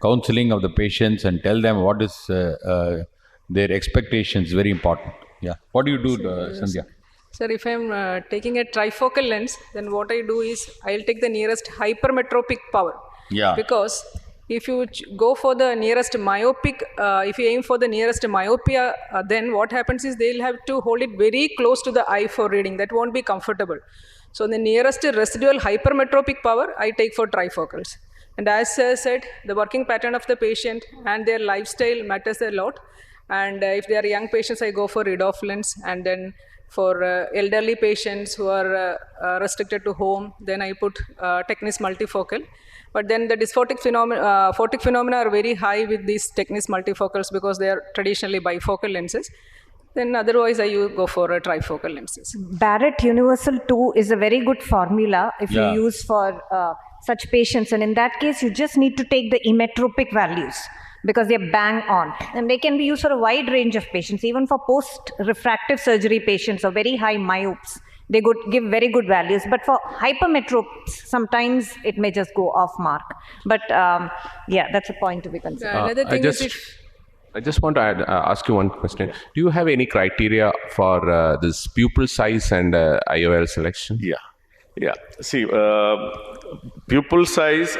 Speaker 5: counseling of the patients, and tell them what is their expectations. Very important. Yeah. What do you do, Sandhya?
Speaker 4: Sir, if I'm taking a trifocal lens, then what I do is I'll take the nearest hypermetropic power.
Speaker 5: Yeah.
Speaker 4: Because if you go for the nearest myopic, if you aim for the nearest myopia, then what happens is they'll have to hold it very close to the eye for reading. That won't be comfortable. So the nearest residual hypermetropic power I take for trifocals. And as I said, the working pattern of the patient and their lifestyle matters a lot. And if they are young patients, I go for rid-off lens. And then for elderly patients who are restricted to home, then I put Technis multifocal. But then the dysphotic phenomena are very high with these Technis multifocals because they are traditionally bifocal lenses. Then otherwise, I go for trifocal lenses.
Speaker 2: Barrett Universal 2 is a very good formula if you use for such patients. And in that case, you just need to take the emmetropic values, because they're bang on. And they can be used for a wide range of patients, even for post-refractive surgery patients or very high myopes. They give very good values. But for hypermetropes, sometimes it may just go off mark. But yeah, that's a point to be considered.
Speaker 4: Another thing is
Speaker 1: I just want to ask you one question. Do you have any criteria for this pupil size and IOL selection?
Speaker 3: Yeah. See, pupil size,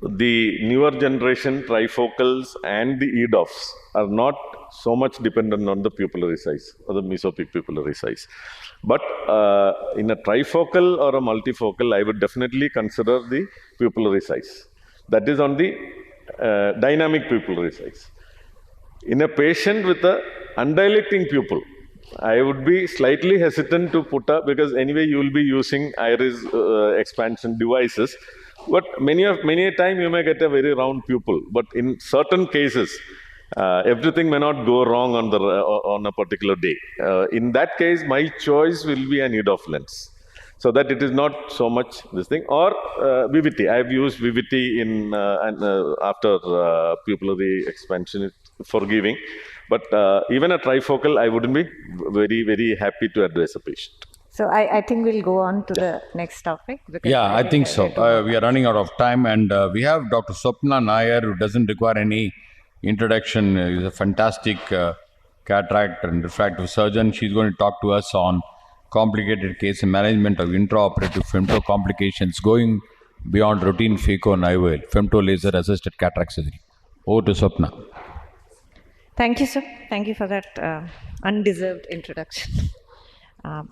Speaker 3: the newer generation trifocals and the EDOFs are not so much dependent on the pupillary size or the mesopic pupillary size. But in a trifocal or a multifocal, I would definitely consider the pupillary size. That is on the dynamic pupillary size. In a patient with a undilating pupil, I would be slightly hesitant to put up, because anyway you will be using iris expansion devices. But many a time you may get a very round pupil. But in certain cases, everything may not go wrong on a particular day. In that case, my choice will be an EDOF lens, so that it is not so much this thing. Or Vivity. I have used Vivity in after pupillary expansion for giving. But even a trifocal, I wouldn't be very, very happy to advise a patient.
Speaker 2: So I think we'll go on to the next topic.
Speaker 5: Yeah, I think so. We are running out of time, and we have Dr. Swapna Nair, who doesn't require any introduction. He's a fantastic cataract and refractive surgeon. She's going to talk to us on complicated case management of intraoperative femto complications going beyond routine phaco and IOL, femtolaser assisted cataract surgery. Over to Swapna.
Speaker 2: Thank you, sir. Thank you for that undeserved introduction.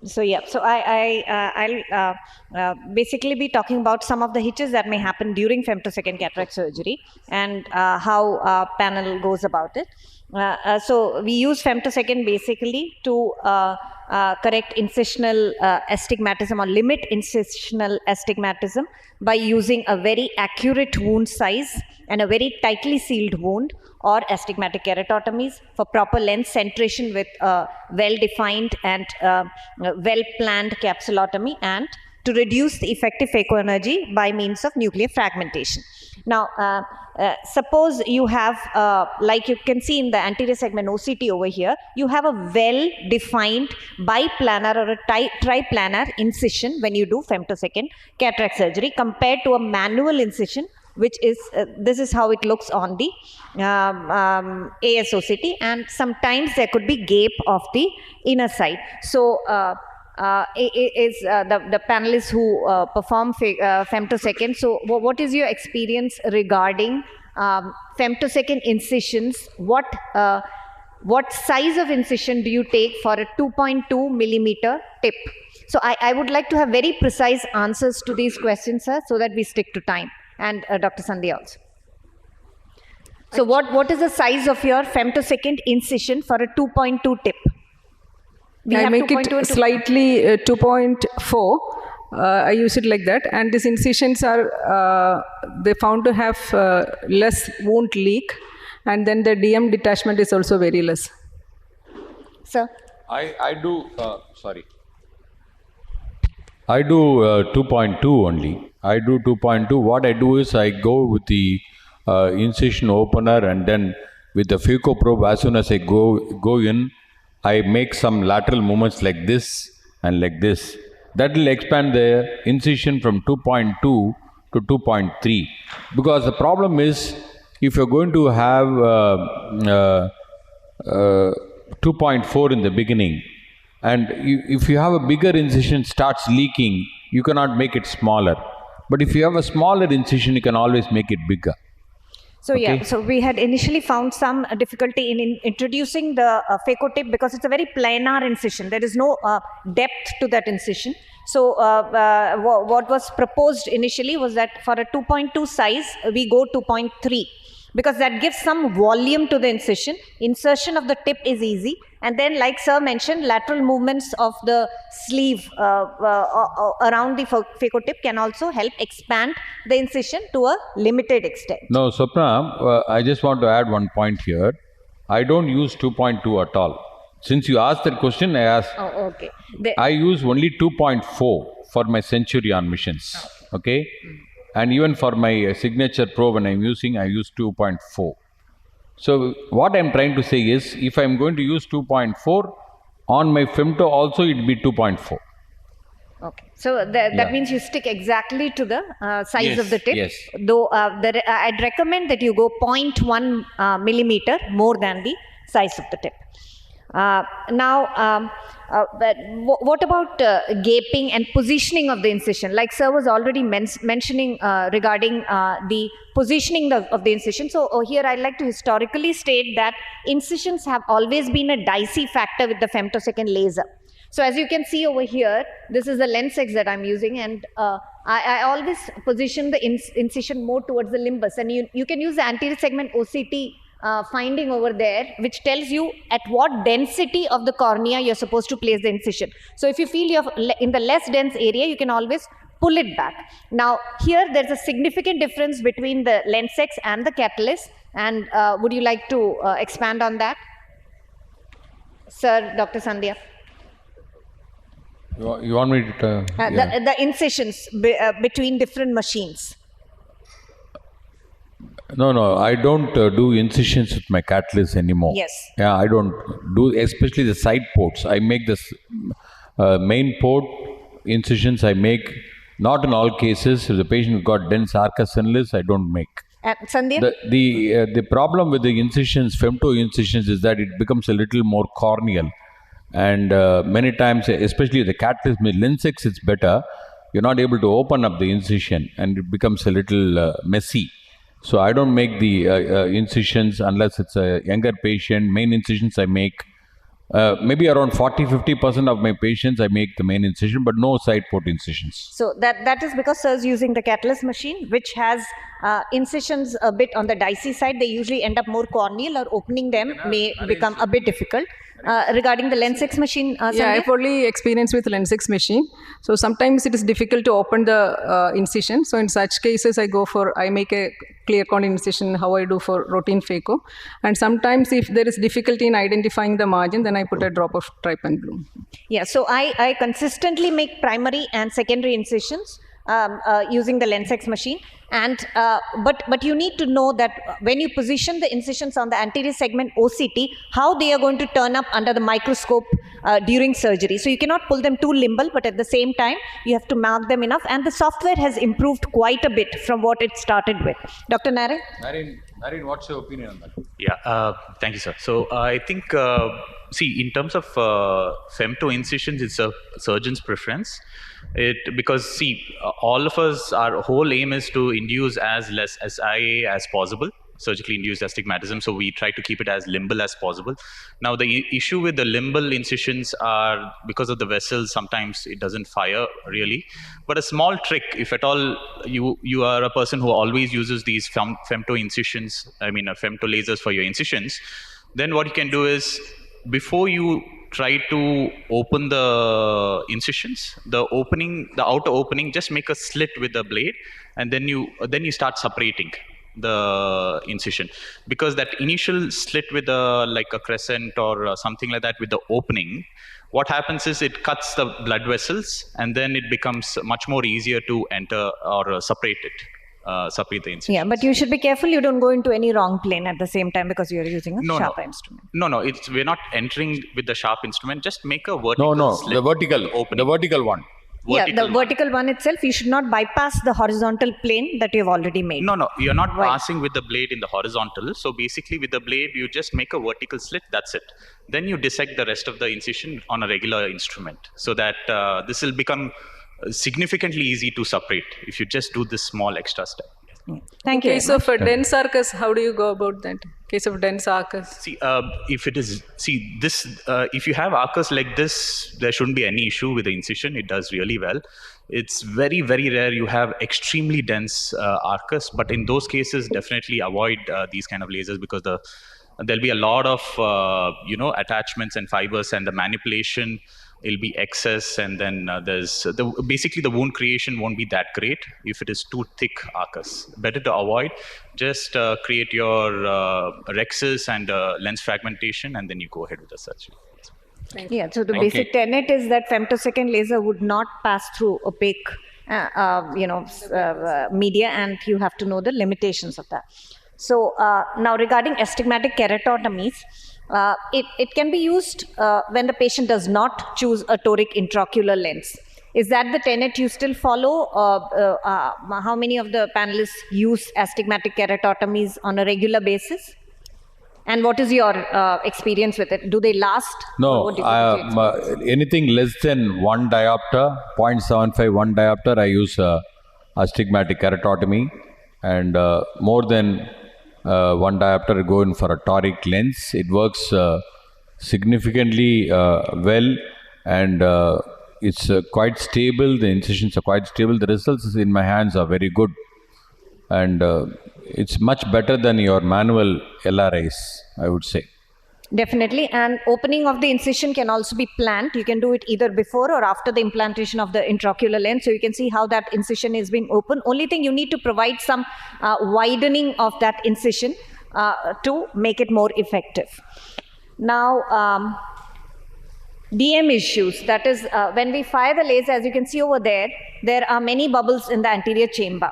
Speaker 2: So I'll basically be talking about some of the hitches that may happen during femtosecond cataract surgery and how our panel goes about it. So we use femtosecond basically to correct incisional astigmatism or limit incisional astigmatism by using a very accurate wound size and a very tightly sealed wound, or astigmatic keratotomies for proper lens centration with well-defined and well-planned capsulotomy, and to reduce the effective phacoenergy by means of nuclear fragmentation. Now, suppose you have, like you can see in the anterior segment OCT over here, you have a well-defined biplanar or a triplanar incision when you do femtosecond cataract surgery compared to a manual incision, which is, this is how it looks on the ASOCT, and sometimes there could be gape of the inner side. So, the panelists who perform femtosecond, so what is your experience regarding femtosecond incisions? What size of incision do you take for a 2.2 millimeter tip? So I would like to have very precise answers to these questions, sir, so that we stick to time. And Dr. Sandhya also. So what is the size of your femtosecond incision for a 2.2 tip?
Speaker 4: I make it slightly 2.4. I use it like that. And these incisions are, they found to have less wound leak. And then the DM detachment is also very less.
Speaker 2: Sir?
Speaker 5: I do 2.2 only. I do 2.2. What I do is I go with the incision opener, and then with the phaco probe, as soon as I go in, I make some lateral movements like this and like this. That will expand the incision from 2.2 to 2.3. Because the problem is, if you're going to have 2.4 in the beginning, and if you have a bigger incision starts leaking, you cannot make it smaller. But if you have a smaller incision, you can always make it bigger.
Speaker 2: So
Speaker 5: okay.
Speaker 2: Yeah, so we had initially found some difficulty in introducing the phaco tip because it's a very planar incision. There is no depth to that incision. So what was proposed initially was that for a 2.2 size, we go 2.3. Because that gives some volume to the incision. Insertion of the tip is easy. And then, like sir mentioned, lateral movements of the sleeve around the phaco tip can also help expand the incision to a limited extent.
Speaker 5: No, Swapna, I just want to add one point here. I don't use 2.2 at all. Since you asked that question, I asked.
Speaker 2: Oh, okay.
Speaker 5: I use only 2.4 for my Centurion missions. Okay? And even for my signature pro, when I'm using, I use 2.4. So what I'm trying to say is, if I'm going to use 2.4 on my femto also, it will be 2.4.
Speaker 2: Okay, so that means you stick exactly to the size of the tip.
Speaker 5: Yes.
Speaker 2: Though I'd recommend that you go 0.1 millimeter more than the size of the tip. But what about gaping and positioning of the incision? Like sir was already mentioning regarding the positioning of the incision. So here I'd like to historically state that incisions have always been a dicey factor with the femtosecond laser. So as you can see over here, this is the lens X that I'm using, and I always position the incision more towards the limbus, and you can use the anterior segment OCT finding over there, which tells you at what density of the cornea you're supposed to place the incision. So if you feel you're in the less dense area, you can always pull it back. Now here there's a significant difference between the lens X and the catalyst, and would you like to expand on that, Sir Dr. Sandhya?
Speaker 5: You want me to?
Speaker 2: The incisions between different machines.
Speaker 5: No, I don't do incisions with my catalyst anymore.
Speaker 2: Yes.
Speaker 5: Yeah, I don't do, especially the side ports. I make this main port incisions. I make, not in all cases. If the patient got dense arcus senilis, I don't make.
Speaker 2: Sandhya?
Speaker 5: The problem with the incisions, femto incisions, is that it becomes a little more corneal. And many times, especially the catalyst, lens X, it's better. You're not able to open up the incision and it becomes a little messy. So I don't make the incisions unless it's a younger patient. Main incisions I make, maybe around 40-50% of my patients I make the main incision, but no side port incisions.
Speaker 2: So that is because sir is using the catalyst machine, which has incisions a bit on the dicey side. They usually end up more corneal, or opening them may become a bit difficult. Regarding the lens X machine,
Speaker 4: yeah, I've only experienced with lens X machine. So sometimes it is difficult to open the incision. So in such cases, I make a clear corner incision, how I do for routine phaco. And sometimes if there is difficulty in identifying the margin, then I put a drop of trypan blue.
Speaker 2: Yeah, so I consistently make primary and secondary incisions using the lens X machine. And but you need to know that when you position the incisions on the anterior segment OCT, how they are going to turn up under the microscope during surgery. So you cannot pull them too limble, but at the same time you have to mark them enough. And the software has improved quite a bit from what it started with. Dr. Naren?
Speaker 5: Naren, what's your opinion on that?
Speaker 7: Yeah, thank you, sir. So I think, see, in terms of femto incisions, it's a surgeon's preference. Because see, all of us, our whole aim is to induce as less SIA as possible, surgically induced astigmatism. So we try to keep it as limble as possible. Now the issue with the limble incisions are because of the vessels, sometimes it doesn't fire really. But a small trick, if at all you are a person who always uses these femto incisions, femtolasers for your incisions, then what you can do is, before you try to open the incisions, the outer opening, just make a slit with the blade, and then you start separating the incision, because that initial slit with like a crescent or something like that with the opening, what happens is it cuts the blood vessels, and then it becomes much more easier to enter or separate the incision.
Speaker 2: Yeah, but you should be careful you don't go into any wrong plane at the same time, because you're using a sharper instrument.
Speaker 7: No, we're not entering with the sharp instrument. Just make a vertical slit.
Speaker 5: The vertical one.
Speaker 2: The vertical one itself, you should not bypass the horizontal plane that you've already made.
Speaker 7: No, you're not passing with the blade in the horizontal. So basically with the blade, you just make a vertical slit, that's it. Then you dissect the rest of the incision on a regular instrument, so that this will become significantly easy to separate if you just do this small extra step.
Speaker 2: Thank you.
Speaker 4: So for dense arcus, how do you go about that? Case of dense arcus.
Speaker 7: See, if you have arcus like this, there shouldn't be any issue with the incision. It does really well. It's very, very rare you have extremely dense arcus, but in those cases, definitely avoid these kind of lasers, because there'll be a lot of attachments and fibers, and the manipulation will be excess, and then basically the wound creation won't be that great if it is too thick arcus. Better to avoid. Just create your rexus and lens fragmentation, and then you go ahead with the surgery.
Speaker 2: Yeah, so the basic tenet is that femtosecond laser would not pass through opaque media, and you have to know the limitations of that. So now regarding astigmatic keratotomies, it can be used when the patient does not choose a toric intraocular lens. Is that the tenet you still follow? How many of the panelists use astigmatic keratotomies on a regular basis? And what is your experience with it? Do they last?
Speaker 5: No, anything less than 1 diopter, 0.75, 1 diopter, I use astigmatic keratotomy, and more than 1 diopter, I go in for a toric lens. It works significantly well, and it's quite stable. The incisions are quite stable. The results in my hands are very good, and it's much better than your manual LRIs, I would say.
Speaker 2: Definitely. And opening of the incision can also be planned. You can do it either before or after the implantation of the intraocular lens. So you can see how that incision is being opened. Only thing, you need to provide some widening of that incision to make it more effective. Now, DM issues, that is when we fire the laser, as you can see over there, there are many bubbles in the anterior chamber.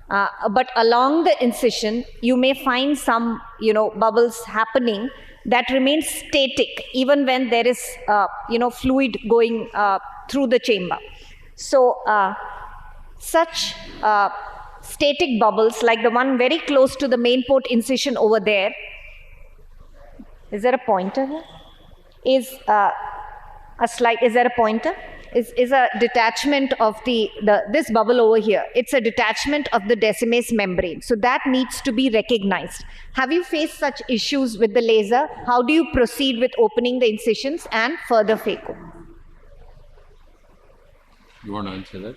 Speaker 2: But along the incision, you may find some, bubbles happening that remain static even when there is, fluid going through the chamber. So, such static bubbles, like the one very close to the main port incision over there, is there a pointer here? Is there a pointer? Is a detachment of this bubble over here. It's a detachment of the decimase membrane. So that needs to be recognized. Have you faced such issues with the laser? How do you proceed with opening the incisions and further phaco?
Speaker 5: You want to answer that?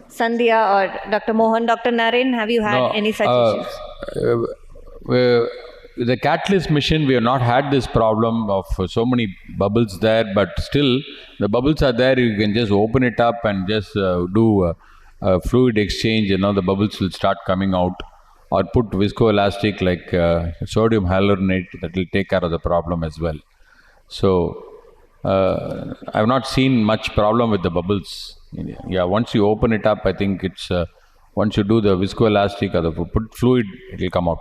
Speaker 2: Sandhya or Dr. Mohan, Dr. Naren, have you had any such issues?
Speaker 5: The catalyst machine, we have not had this problem of so many bubbles there, but still the bubbles are there. You can just open it up and just do a fluid exchange, the bubbles will start coming out, or put viscoelastic like sodium hyaluronate, that will take care of the problem as well. So I have not seen much problem with the bubbles. Yeah, once you open it up, I think it's once you do the viscoelastic or the put fluid, it will come out.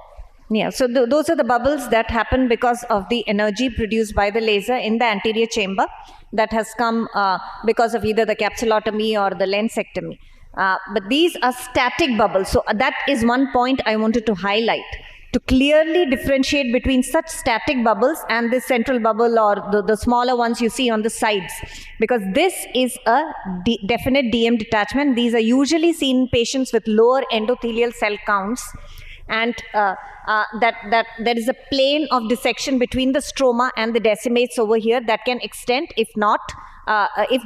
Speaker 2: Yeah, so those are the bubbles that happen because of the energy produced by the laser in the anterior chamber that has come because of either the capsulotomy or the lensectomy. But these are static bubbles. So that is one point I wanted to highlight, to clearly differentiate between such static bubbles and this central bubble or the smaller ones you see on the sides. Because this is a definite DM detachment. These are usually seen in patients with lower endothelial cell counts. And that there is a plane of dissection between the stroma and the decimates over here that can extend if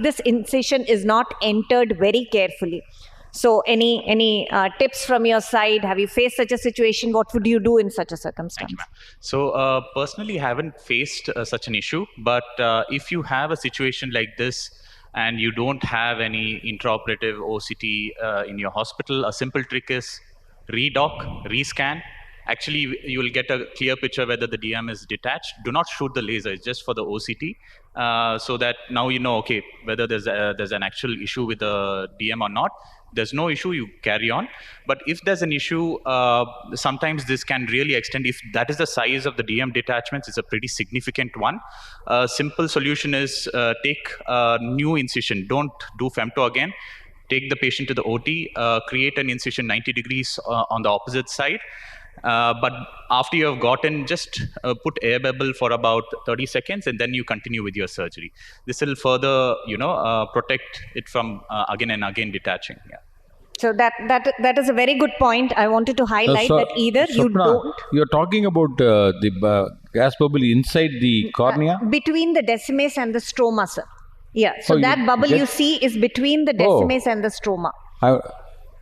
Speaker 2: this incision is not entered very carefully. So any tips from your side? Have you faced such a situation? What would you do in such a circumstance?
Speaker 7: So personally, I haven't faced such an issue, but if you have a situation like this and you don't have any intraoperative OCT in your hospital, a simple trick is redock, rescan. Actually, you will get a clear picture whether the DM is detached. Do not shoot the laser, it's just for the OCT, so that now you know, okay, whether there's an actual issue with the DM or not. There's no issue, you carry on. But if there's an issue, sometimes this can really extend. If that is the size of the DM detachments, it's a pretty significant one. A simple solution is take a new incision. Don't do femto again. Take the patient to the OT, create an incision 90 degrees on the opposite side. But after you have gotten, just put air bubble for about 30 seconds and then you continue with your surgery. This will further, protect it from again and again detaching. Yeah.
Speaker 2: So that is a very good point. I wanted to highlight that either you don't.
Speaker 5: You're talking about the gas bubble inside the cornea?
Speaker 2: Between the decimace and the stroma, sir. Yeah, so that bubble you see is between the decimace and the stroma.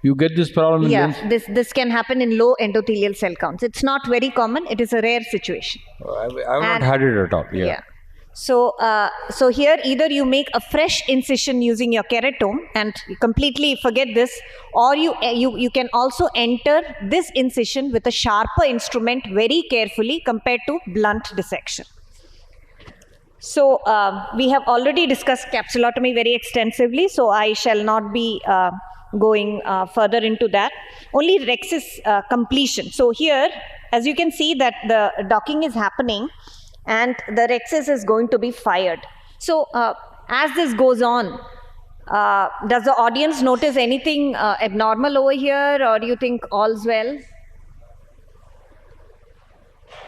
Speaker 5: You get this problem?
Speaker 2: Yeah, this can happen in low endothelial cell counts. It's not very common. It is a rare situation.
Speaker 5: I have not had it at all. Yeah.
Speaker 2: So here either you make a fresh incision using your keratome and completely forget this, or you can also enter this incision with a sharper instrument very carefully compared to blunt dissection. So we have already discussed capsulotomy very extensively, so I shall not be going further into that. Only rexis completion. So here, as you can see that the docking is happening and the rexis is going to be fired. So as this goes on, Does the audience notice anything abnormal over here, or do you think all's well?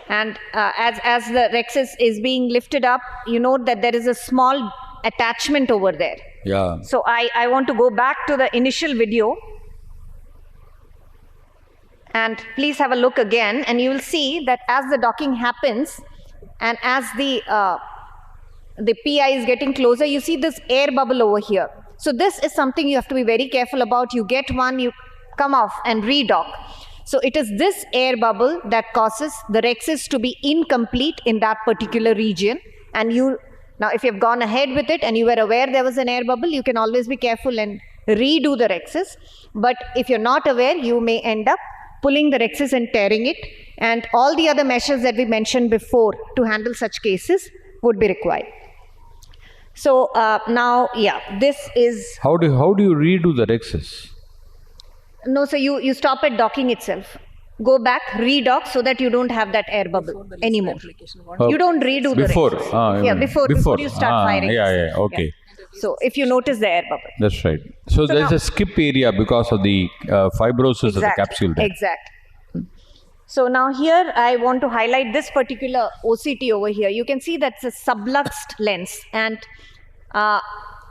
Speaker 2: And as the rexus is being lifted up, you note that there is a small attachment over there.
Speaker 5: Yeah.
Speaker 2: So I want to go back to the initial video. And please have a look again, and you will see that as the docking happens, and as the PI is getting closer, you see this air bubble over here. So this is something you have to be very careful about. You get one, you come off and redock. So it is this air bubble that causes the rexus to be incomplete in that particular region. And now if you've gone ahead with it and you were aware there was an air bubble, you can always be careful and redo the rexus. But if you're not aware, you may end up pulling the rexus and tearing it. And all the other measures that we mentioned before to handle such cases would be required. So now, yeah, this is...
Speaker 5: How do you redo the rexus?
Speaker 2: No, so you stop at docking itself. Go back, redock, so that you don't have that air bubble anymore. You don't redo the rexus. Before you start firing.
Speaker 5: Yeah, okay.
Speaker 2: Yeah. So if you notice the air bubble.
Speaker 5: That's right. So there's a skip area because of the fibrosis of the capsule there.
Speaker 2: Exactly. So now here I want to highlight this particular OCT over here. You can see that's a subluxed lens, and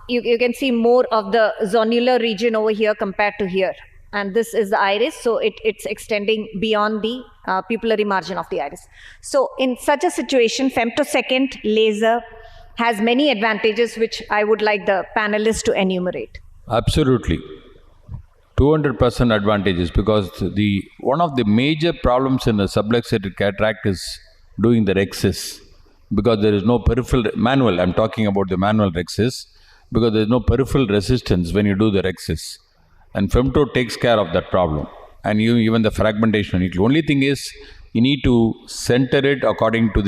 Speaker 2: you can see more of the zonular region over here compared to here. And this is the iris, so it's extending beyond the pupillary margin of the iris. So in such a situation, femtosecond laser has many advantages, which I would like the panelists to enumerate.
Speaker 5: Absolutely. 200% advantages, because one of the major problems in the subluxated cataract is doing the rexus, because there is no peripheral manual. I'm talking about the manual rexus, because there is no peripheral resistance when you do the rexus. And femto takes care of that problem. And even the fragmentation. The only thing is, you need to center it according to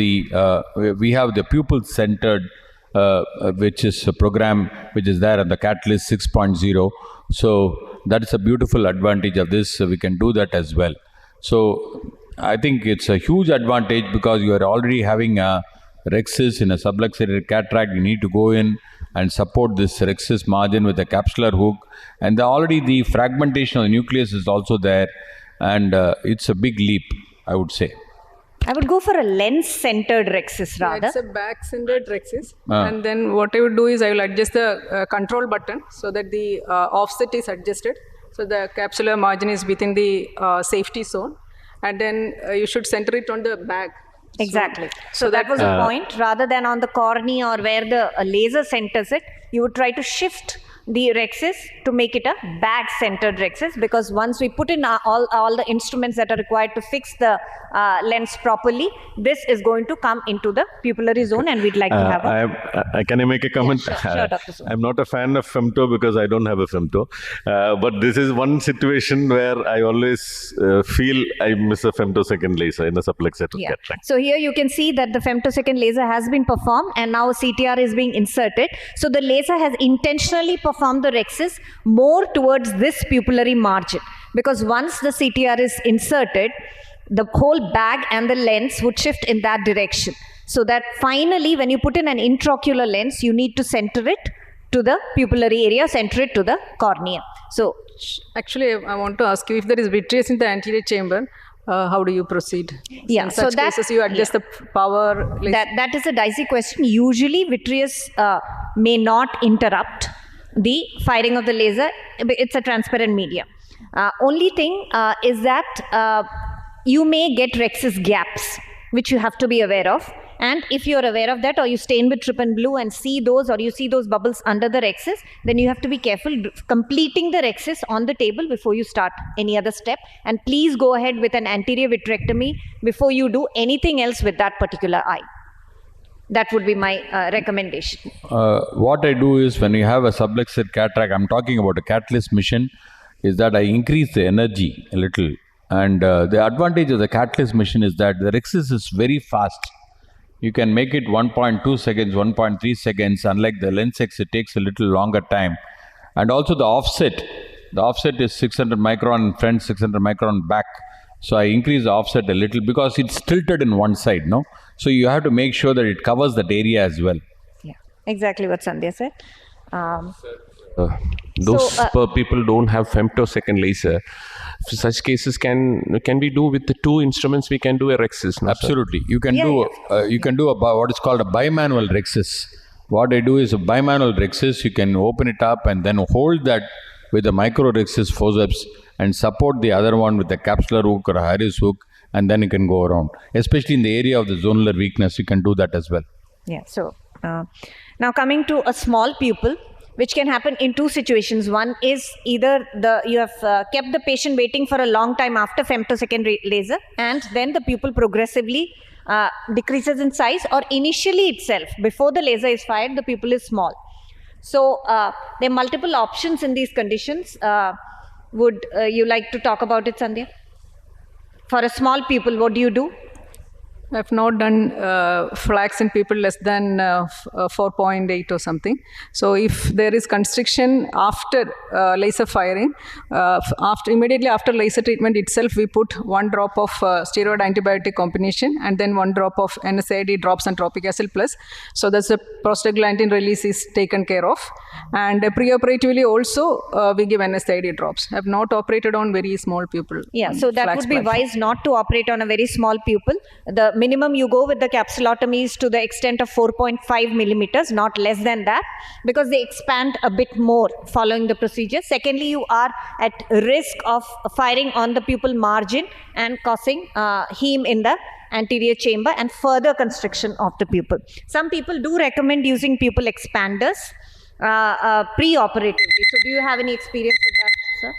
Speaker 5: we have the pupil centered, which is a program which is there on the Catalyst 6.0. So that is a beautiful advantage of this. We can do that as well. So I think it's a huge advantage, because you are already having a rexus in a subluxated cataract. You need to go in and support this rexus margin with a capsular hook, and already the fragmentation of the nucleus is also there, and it's a big leap, I would say.
Speaker 2: I would go for a lens-centered rexus rather.
Speaker 4: It's a back-centered rexus, and then what I would do is I will adjust the control button so that the offset is adjusted, so the capsular margin is within the safety zone, and then you should center it on the back.
Speaker 2: Exactly. So that was the point. Rather than on the cornea or where the laser centers it, you would try to shift the rexus to make it a back-centered rexus, because once we put in all the instruments that are required to fix the lens properly, this is going to come into the pupillary zone, and we'd like to have
Speaker 3: can I make a comment?
Speaker 2: Yeah, sure, Dr. Sohn.
Speaker 3: I'm not a fan of femto because I don't have a femto. But this is one situation where I always feel I miss a femtosecond laser in a subluxated cataract.
Speaker 2: So here you can see that the femtosecond laser has been performed, and now CTR is being inserted. So the laser has intentionally performed the rexus more towards this pupillary margin, because once the CTR is inserted, the whole bag and the lens would shift in that direction. So that finally, when you put in an intraocular lens, you need to center it to the pupillary area, center it to the cornea. So
Speaker 4: actually, I want to ask you, if there is vitreous in the anterior chamber, how do you proceed?
Speaker 2: Yeah,
Speaker 4: in such cases, you adjust the power.
Speaker 2: That is a dicey question. Usually, vitreous may not interrupt the firing of the laser. It's a transparent medium. Only thing is that you may get rexus gaps, which you have to be aware of. And if you're aware of that, or you stain with trypan blue and see those, or you see those bubbles under the rexus, then you have to be careful completing the rexus on the table before you start any other step. And please go ahead with an anterior vitrectomy before you do anything else with that particular eye. That would be my recommendation.
Speaker 5: What I do is, when you have a subluxated cataract, I'm talking about a catalyst mission, is that I increase the energy a little. And the advantage of the catalyst mission is that the rexus is very fast. You can make it 1.2 seconds, 1.3 seconds. Unlike the Lensex, it takes a little longer time. And also the offset is 600 micron front, 600 micron back. So I increase the offset a little, because it's tilted in one side, no? So you have to make sure that it covers that area as well.
Speaker 2: Yeah, exactly what Sandhya said.
Speaker 1: those
Speaker 2: So,
Speaker 1: people don't have femtosecond laser. For such cases, can we do with the two instruments? We can do a rexis. No,
Speaker 5: Absolutely. You can
Speaker 2: Yeah,
Speaker 5: do what is called a bimanual rexis. What I do is a bimanual rexis. You can open it up and then hold that with a micro rexis forceps and support the other one with a capsular hook or a Harris hook, and then you can go around. Especially in the area of the zonular weakness, you can do that as well.
Speaker 2: Yeah. So now coming to a small pupil, which can happen in two situations. One is either you have kept the patient waiting for a long time after femtosecond laser, and then the pupil progressively decreases in size, or initially itself, before the laser is fired, the pupil is small. So there are multiple options in these conditions. Would you like to talk about it, Sandhya? For a small pupil, what do you do?
Speaker 4: I've not done flax in people less than 4.8 or something. So if there is constriction after laser firing, immediately after laser treatment itself, we put 1 drop of steroid antibiotic combination and then 1 drop of NSAID drops and tropic acid plus. So that's the prostaglandin release is taken care of. And preoperatively also we give NSAID drops. I've not operated on very small pupil.
Speaker 2: Yeah, so that would be wise not to operate on a very small pupil. The minimum you go with the capsulotomy is to the extent of 4.5 millimeters, not less than that, because they expand a bit more following the procedure. Secondly, you are at risk of firing on the pupil margin and causing heme in the anterior chamber and further constriction of the pupil. Some people do recommend using pupil expanders pre-operatively. So do you have any experience with that, sir?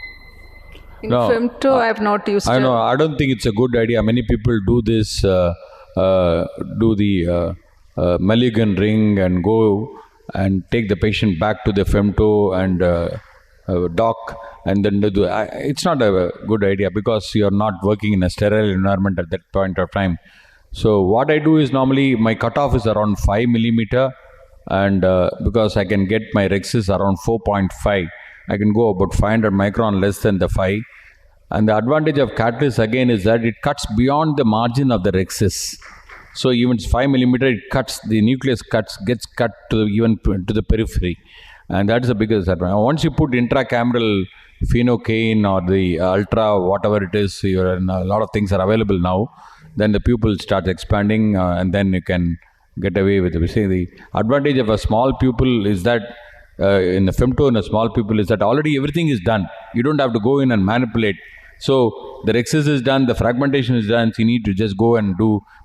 Speaker 4: In femto, I have not used.
Speaker 5: I know. I don't think it's a good idea. Many people do this, do the Mulligan ring and go and take the patient back to the femto and dock, and then do. It's not a good idea because you're not working in a sterile environment at that point of time. So what I do is normally my cutoff is around 5 millimeter, and because I can get my rexis around 4.5. I can go about 500 micron less than the 5. And the advantage of catalyst again is that it cuts beyond the margin of the rexis. So even 5 millimeter, it cuts, the nucleus gets cut to even to the periphery. And that's the biggest advantage. Once you put intracameral phenocaine or the ultra, whatever it is, a lot of things are available now, then the pupil starts expanding and then you can get away with it. We say the advantage of a small pupil is that in the femto in a small pupil is that already everything is done. You don't have to go in and manipulate. So the rexis is done, the fragmentation is done, so you need to just go and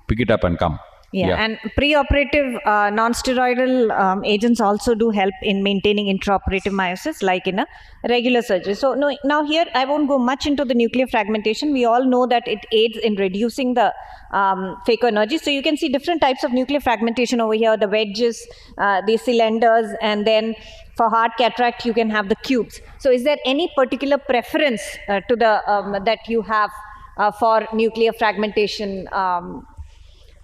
Speaker 5: pick it up and come.
Speaker 2: Yeah, and pre-operative non-steroidal agents also do help in maintaining intraoperative meiosis like in a regular surgery. So now here I won't go much into the nuclear fragmentation. We all know that it aids in reducing the phacoenergy. So you can see different types of nuclear fragmentation over here, the wedges, the cylinders, and then for hard cataract you can have the cubes. So is there any particular preference to the that you have for nuclear fragmentation?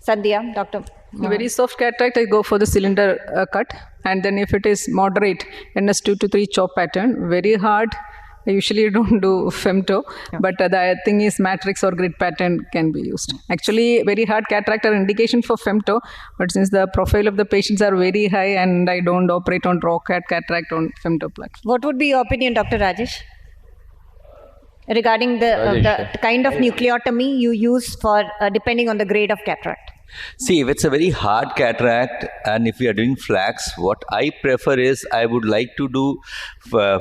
Speaker 2: Sandhya, Doctor.
Speaker 4: Very soft cataract, I go for the cylinder cut, and then if it is moderate, NS2 to 3 chop pattern. Very hard, I usually don't do femto, but the thing is matrix or grid pattern can be used. Actually, very hard cataract are indication for femto, but since the profile of the patients are very high and I don't operate on raw cataract on femto platform.
Speaker 2: What would be your opinion, Dr. Rajesh? Regarding the kind of nucleotomy you use for depending on the grade of cataract?
Speaker 8: See, if it's a very hard cataract and if we are doing flax, what I prefer is I would like to do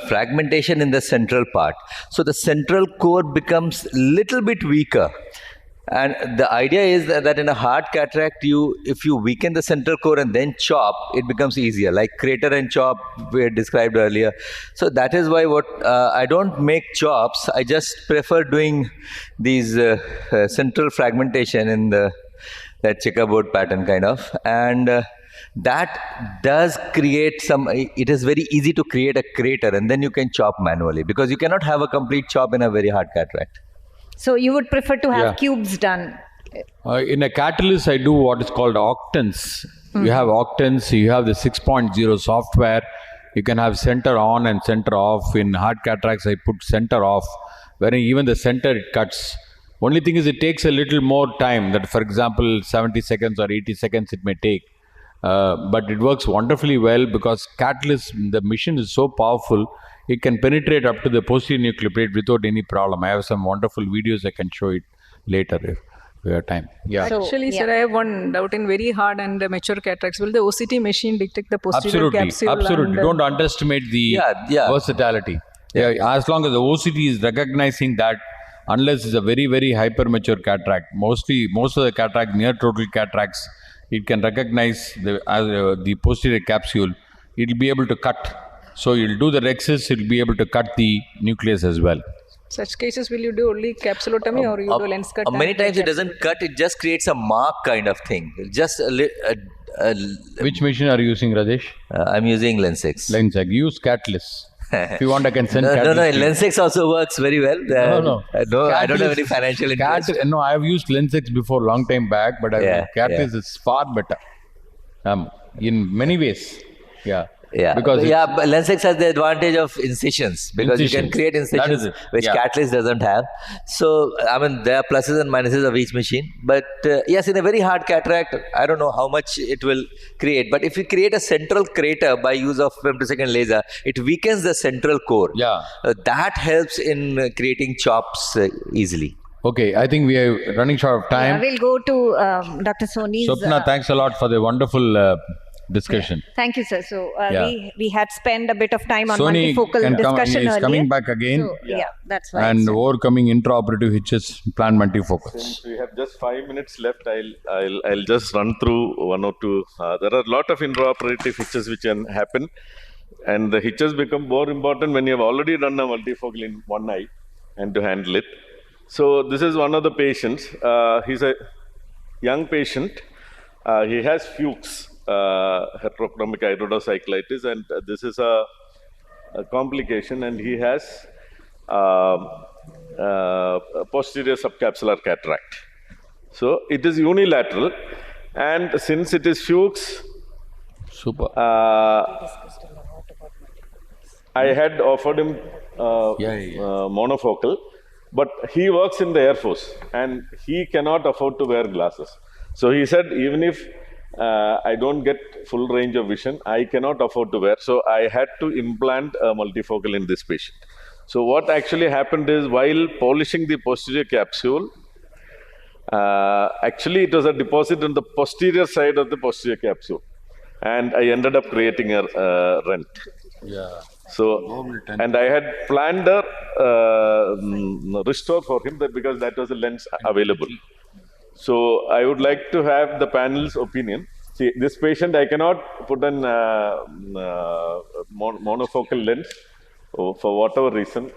Speaker 8: fragmentation in the central part. So the central core becomes little bit weaker. And the idea is that in a hard cataract, if you weaken the central core and then chop, it becomes easier, like crater and chop we had described earlier. So that is why I don't make chops. I just prefer doing these central fragmentation in that checkerboard pattern kind of. And that does create it is very easy to create a crater and then you can chop manually because you cannot have a complete chop in a very hard cataract.
Speaker 2: So you would prefer to have cubes done?
Speaker 5: In a catalyst, I do what is called octants. You have octants, you have the 6.0 software. You can have center on and center off. In hard cataracts, I put center off, wherein even the center it cuts. Only thing is it takes a little more time. That, for example, 70 seconds or 80 seconds it may take. but it works wonderfully well because Catalyst, the machine is so powerful, it can penetrate up to the posterior nuclear plate without any problem. I have some wonderful videos I can show it later if we have time. Yeah.
Speaker 4: Actually, sir, I have one doubt in very hard and mature cataracts. Will the OCT machine detect the posterior capsule?
Speaker 5: Absolutely. Don't underestimate the versatility. Yeah. As long as the OCT is recognizing that, unless it's a very, very hypermature cataract, most of the cataract, near total cataracts, it can recognize the posterior capsule. It will be able to cut. So you'll do the rexus, it'll be able to cut the nucleus as well.
Speaker 4: Such cases, will you do only capsulotomy or you do lens cut?
Speaker 8: Many times it doesn't cut, it just creates a mark kind of thing. Just
Speaker 5: Which machine are you using, Rajesh?
Speaker 8: I'm using Lensex.
Speaker 5: Lensex. Use Catalyst. If you want, I can send Catalyst.
Speaker 8: No, Lensex also works very well.
Speaker 5: No,
Speaker 8: I don't have any financial interest.
Speaker 5: No, I have used Lensex before, long time back, but Catalyst is far better. In many ways. Yeah.
Speaker 8: But Lensex has the advantage of incisions because you can create incisions which Catalyst doesn't have. So, I mean, there are pluses and minuses of each machine. But yes, in a very hard cataract, I don't know how much it will create. But if you create a central crater by use of femtosecond laser, it weakens the central core.
Speaker 5: Yeah.
Speaker 8: That helps in creating chops easily.
Speaker 5: Okay, I think we are running short of time.
Speaker 2: We'll go to Dr. Sony's.
Speaker 5: Swapna, thanks a lot for the wonderful discussion.
Speaker 2: Thank you, sir. So we had spent a bit of time on
Speaker 5: Sony
Speaker 2: multifocal discussion earlier.
Speaker 5: Coming back again.
Speaker 2: So, that's right.
Speaker 5: And overcoming intraoperative hitches, planned multifocals.
Speaker 3: Since we have just 5 minutes left, I'll just run through one or two. There are a lot of intraoperative hitches which can happen, and the hitches become more important when you have already done a multifocal in one eye and to handle it. So this is one of the patients. He's a young patient. He has Fuchs. Heterochromic iridocyclitis, and this is a complication, and he has posterior subcapsular cataract. So it is unilateral, and since it is Fuchs, I had offered him monofocal, but he works in the Air Force and he cannot afford to wear glasses. So he said, even if I don't get full range of vision, I cannot afford to wear. So I had to implant a multifocal in this patient. So what actually happened is, while polishing the posterior capsule, actually it was a deposit on the posterior side of the posterior capsule, and I ended up creating a rent.
Speaker 5: Yeah.
Speaker 3: So, and I had planned a restore for him because that was a lens available. So I would like to have the panel's opinion. See, this patient, I cannot put an monofocal lens for whatever reason,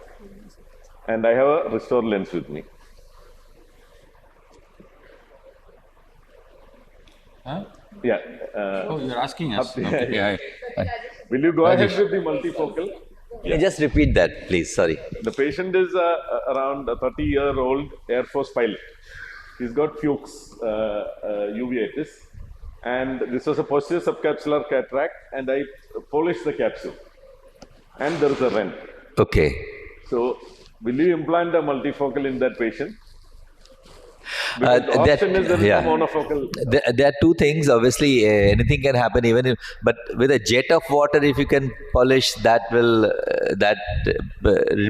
Speaker 3: and I have a restore lens with me.
Speaker 5: Huh?
Speaker 3: Yeah.
Speaker 5: You're asking us. Okay.
Speaker 3: Will you go ahead with the multifocal?
Speaker 8: Can you just repeat that, please? Sorry.
Speaker 3: The patient is around a 30-year-old Air Force pilot. He's got Fuchs uveitis, and this was a posterior subcapsular cataract, and I polished the capsule, and there is a rent.
Speaker 8: Okay.
Speaker 3: So, will you implant a multifocal in that patient? Because the option is there is a monofocal.
Speaker 8: There are two things. Obviously, anything can happen. But with a jet of water, if you can polish, that will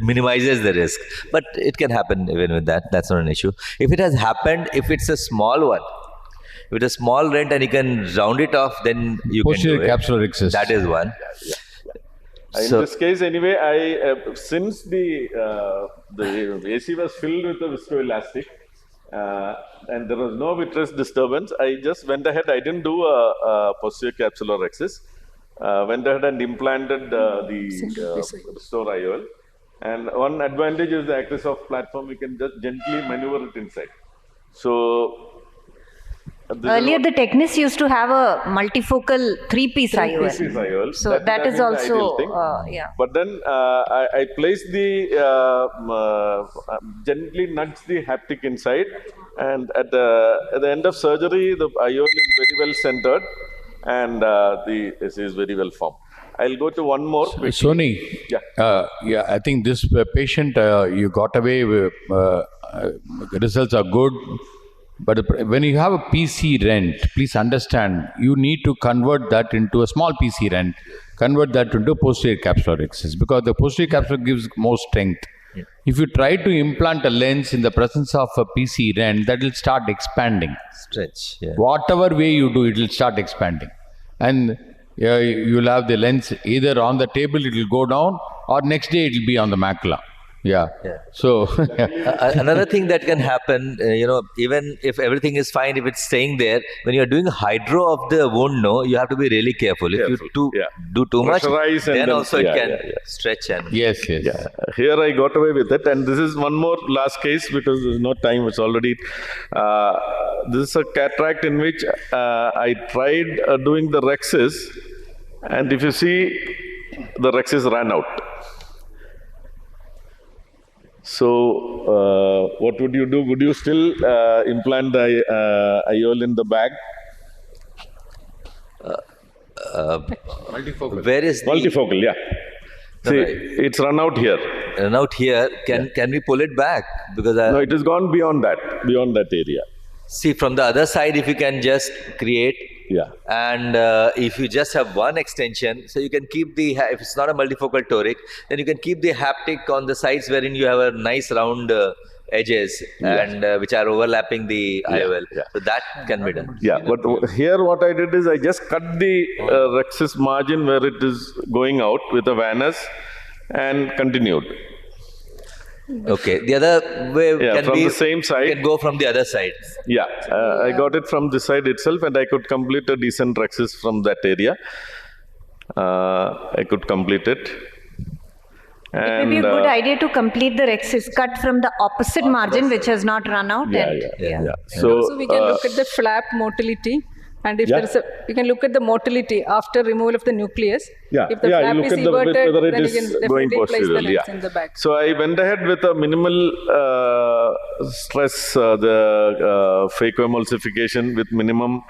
Speaker 8: minimizes the risk. But it can happen even with that. That's not an issue. If it has happened, if it's a small one, if it's a small rent and you can round it off, then you
Speaker 5: posterior
Speaker 8: can do it.
Speaker 5: capsular rexus.
Speaker 8: That is one.
Speaker 3: In this case, anyway, since the AC was filled with a viscoelastic, and there was no vitreous disturbance, I just went ahead. I didn't do a posterior capsular rexus. Went ahead and implanted the restore IOL. And one advantage is the Actisoft platform. You can just gently maneuver it inside. So
Speaker 2: earlier, the technicians used to have a multifocal three-piece IOL. So that is also
Speaker 3: But then I placed the gently nudged the haptic inside, and at the end of surgery, the IOL is very well centered, and the AC is very well formed. I'll go to one more.
Speaker 5: Sony, I think this patient you got away with, results are good. But when you have a PC rent, please understand, you need to convert that into a small PC rent, convert that into posterior capsular excess, because the posterior capsular gives more strength.
Speaker 8: Yeah.
Speaker 5: If you try to implant a lens in the presence of a PC rent, that will start expanding.
Speaker 8: Stretch. Yeah.
Speaker 5: Whatever way you do, it will start expanding. And you will have the lens either on the table, it will go down, or next day it will be on the macula. Yeah. So
Speaker 8: Another thing that can happen, even if everything is fine, if it's staying there, when you're doing hydro of the wound, you have to be really careful. If you do too much, then also it can stretch. And
Speaker 5: yes.
Speaker 3: Yeah. Here I got away with it, and this is one more last case because there's no time. It's already. This is a cataract in which I tried doing the rexis, and if you see, the rexis ran out. So, what would you do? Would you still implant the IOL in the bag?
Speaker 5: multifocal.
Speaker 8: Where is the
Speaker 3: Multifocal, yeah. See, it's run out here.
Speaker 8: run out here? Can we pull it back? Because
Speaker 3: No, it has gone beyond that area.
Speaker 8: see, from the other side, if you can just create.
Speaker 3: Yeah.
Speaker 8: And if you just have one extension, so you can keep the, if it's not a multifocal toric, then you can keep the haptic on the sides wherein you have a nice round edges and which are overlapping the IOL.
Speaker 3: Yeah.
Speaker 8: So that can be done.
Speaker 3: Yeah, but here what I did is I just cut the rexis margin where it is going out with a Vanus and continued.
Speaker 8: Okay, the other way can
Speaker 3: from
Speaker 8: be
Speaker 3: the same side.
Speaker 8: You can go from the other side.
Speaker 3: Yeah, I got it from this side itself, and I could complete a decent rexis from that area. I could complete it.
Speaker 2: It may be a good idea to complete the rexis cut from the opposite margin, which has not run out.
Speaker 3: So
Speaker 4: we can look at the flap motility. And if there is you can look at the motility after removal of the nucleus.
Speaker 3: Yeah,
Speaker 4: If the flap
Speaker 3: you look
Speaker 4: is
Speaker 3: at
Speaker 4: inverted,
Speaker 3: whether it
Speaker 4: then
Speaker 3: is
Speaker 4: you can
Speaker 3: going
Speaker 4: definitely place the
Speaker 3: posteriorly.
Speaker 4: lens in the back.
Speaker 3: So I went ahead with a minimal stress, the phacoemulsification with minimum,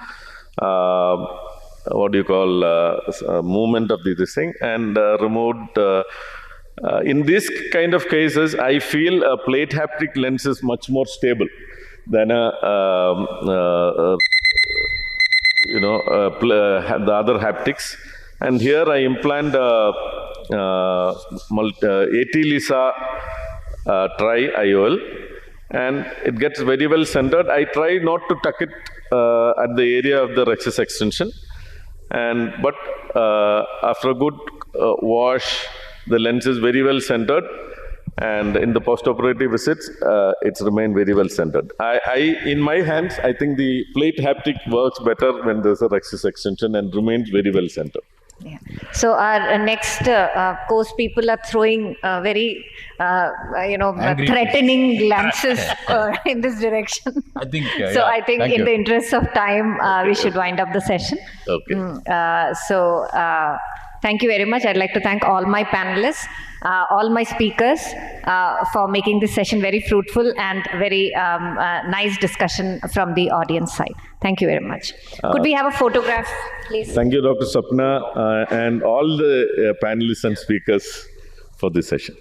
Speaker 3: movement of this thing, and removed. In this kind of cases, I feel a plate haptic lens is much more stable than the other haptics. And here I implant AT-LISA tri-IOL, and it gets very well centered. I try not to tuck it at the area of the rexis extension, but after a good wash, the lens is very well centered. And in the post-operative visits, it's remained very well centered. In my hands, I think the plate haptic works better when there's a rexis extension and remains very well centered.
Speaker 2: Yeah. So our next course people are throwing very, threatening glances in this direction.
Speaker 5: I think.
Speaker 2: I think
Speaker 5: Thank
Speaker 2: in
Speaker 5: you.
Speaker 2: the interest of time, we should wind up the session.
Speaker 3: Okay.
Speaker 2: Thank you very much. I'd like to thank all my panelists, all my speakers for making this session very fruitful and very nice discussion from the audience side. Thank you very much. Could we have a photograph, please?
Speaker 3: Thank you, Dr. Sapna, and all the panelists and speakers for this session.